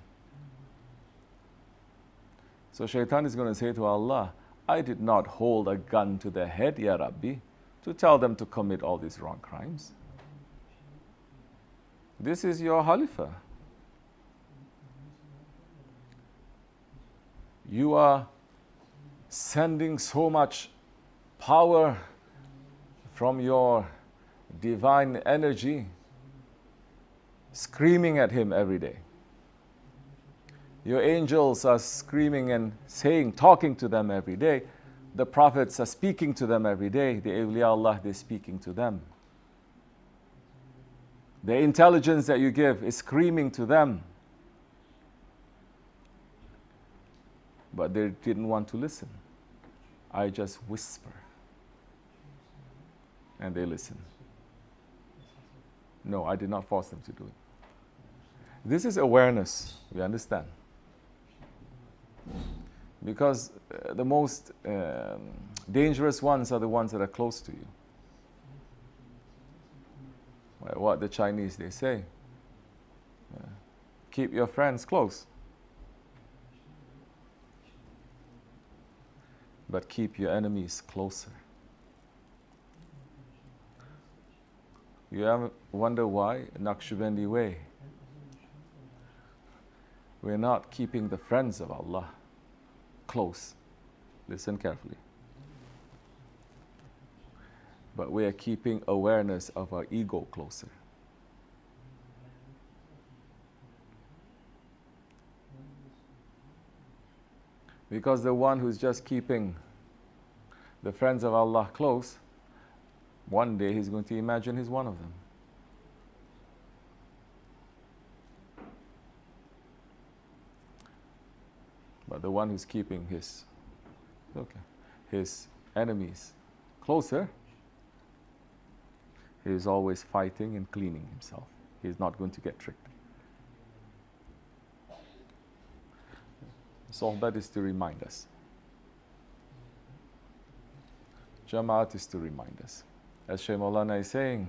So shaitan is going to say to Allah, I did not hold a gun to their head, Ya Rabbi, to tell them to commit all these wrong crimes. This is your Khalifa. You are sending so much power from your divine energy, screaming at him every day. Your angels are screaming and saying, talking to them every day. The prophets are speaking to them every day. The awliya Allah, they're speaking to them. The intelligence that you give is screaming to them. But they didn't want to listen. I just whisper. And they listen. No, I did not force them to do it. This is awareness, we understand. Because the most dangerous ones are the ones that are close to you. What the Chinese, they say, keep your friends close, but keep your enemies closer. You ever wonder why Naqshbandi way? We're not keeping the friends of Allah close. Listen carefully. But we are keeping awareness of our ego closer. Because the one who's just keeping the friends of Allah close, one day he's going to imagine he's one of them. But the one who's keeping his enemies closer, he is always fighting and cleaning himself. He's not going to get tricked. Sohbat is to remind us. Jamaat is to remind us. As Shaykh Maulana is saying,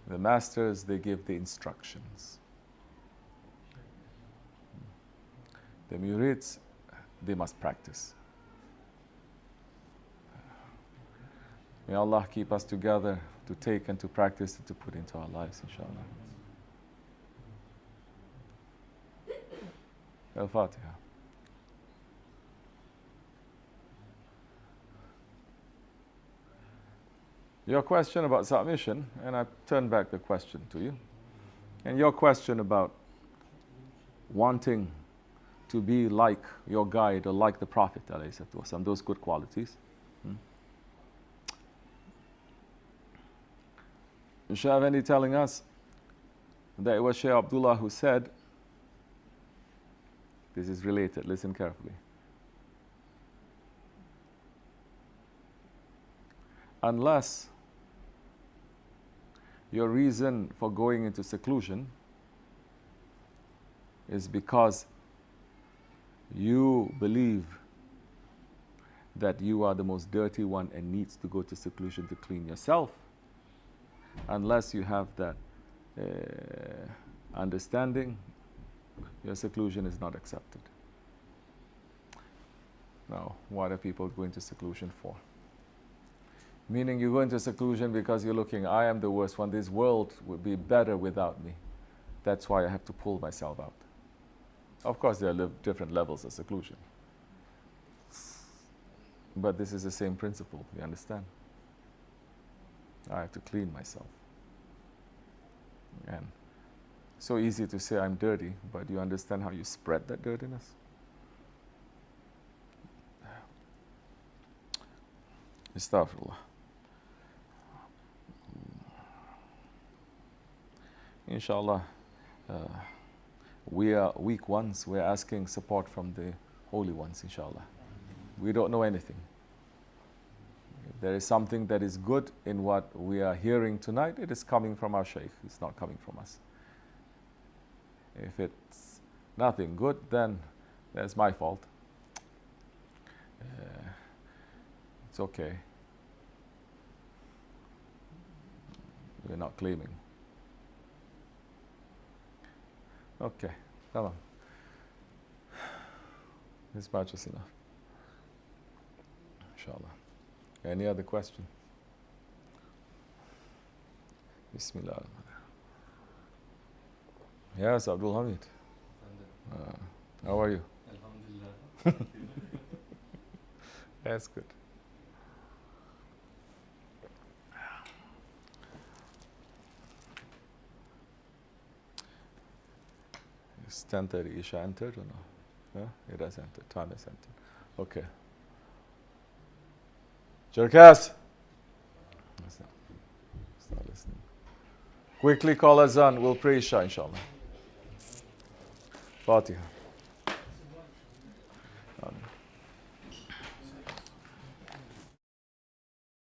the masters, they give the instructions. The murids, they must practice. May Allah keep us together to take and to practice and to put into our lives, inshallah. Al-Fatiha. Your question about submission, and I turn back the question to you. And your question about wanting to be like your guide or like the Prophet ﷺ, those good qualities. Shaykh Effendi telling us that it was Shaykh Abdullah who said, this is related, listen carefully. Unless your reason for going into seclusion is because you believe that you are the most dirty one and needs to go to seclusion to clean yourself, unless you have that understanding, your seclusion is not accepted. Now, what are people going to seclusion for? Meaning you go into seclusion because you're looking, I am the worst one, this world would be better without me. That's why I have to pull myself out. Of course, there are different levels of seclusion. But this is the same principle, you understand? I have to clean myself. And so easy to say I'm dirty, but do you understand how you spread that dirtiness? Astaghfirullah. Inshallah, we are weak ones. We're asking support from the holy ones, inshallah. We don't know anything. If there is something that is good in what we are hearing tonight, it is coming from our Shaykh. It's not coming from us. If it's nothing good, then that's my fault. It's okay. We're not claiming. Okay, come on. This much is enough. Inshallah. Any other question? Bismillah. Yes, Abdul Hamid. How are you? Alhamdulillah. That's good. It's 10:30. Isha entered or no? Yeah, it has entered. Time has entered. Okay. Cherkas! It's not listening. Quickly call Azan. We'll pray Isha, inshallah. Fatiha.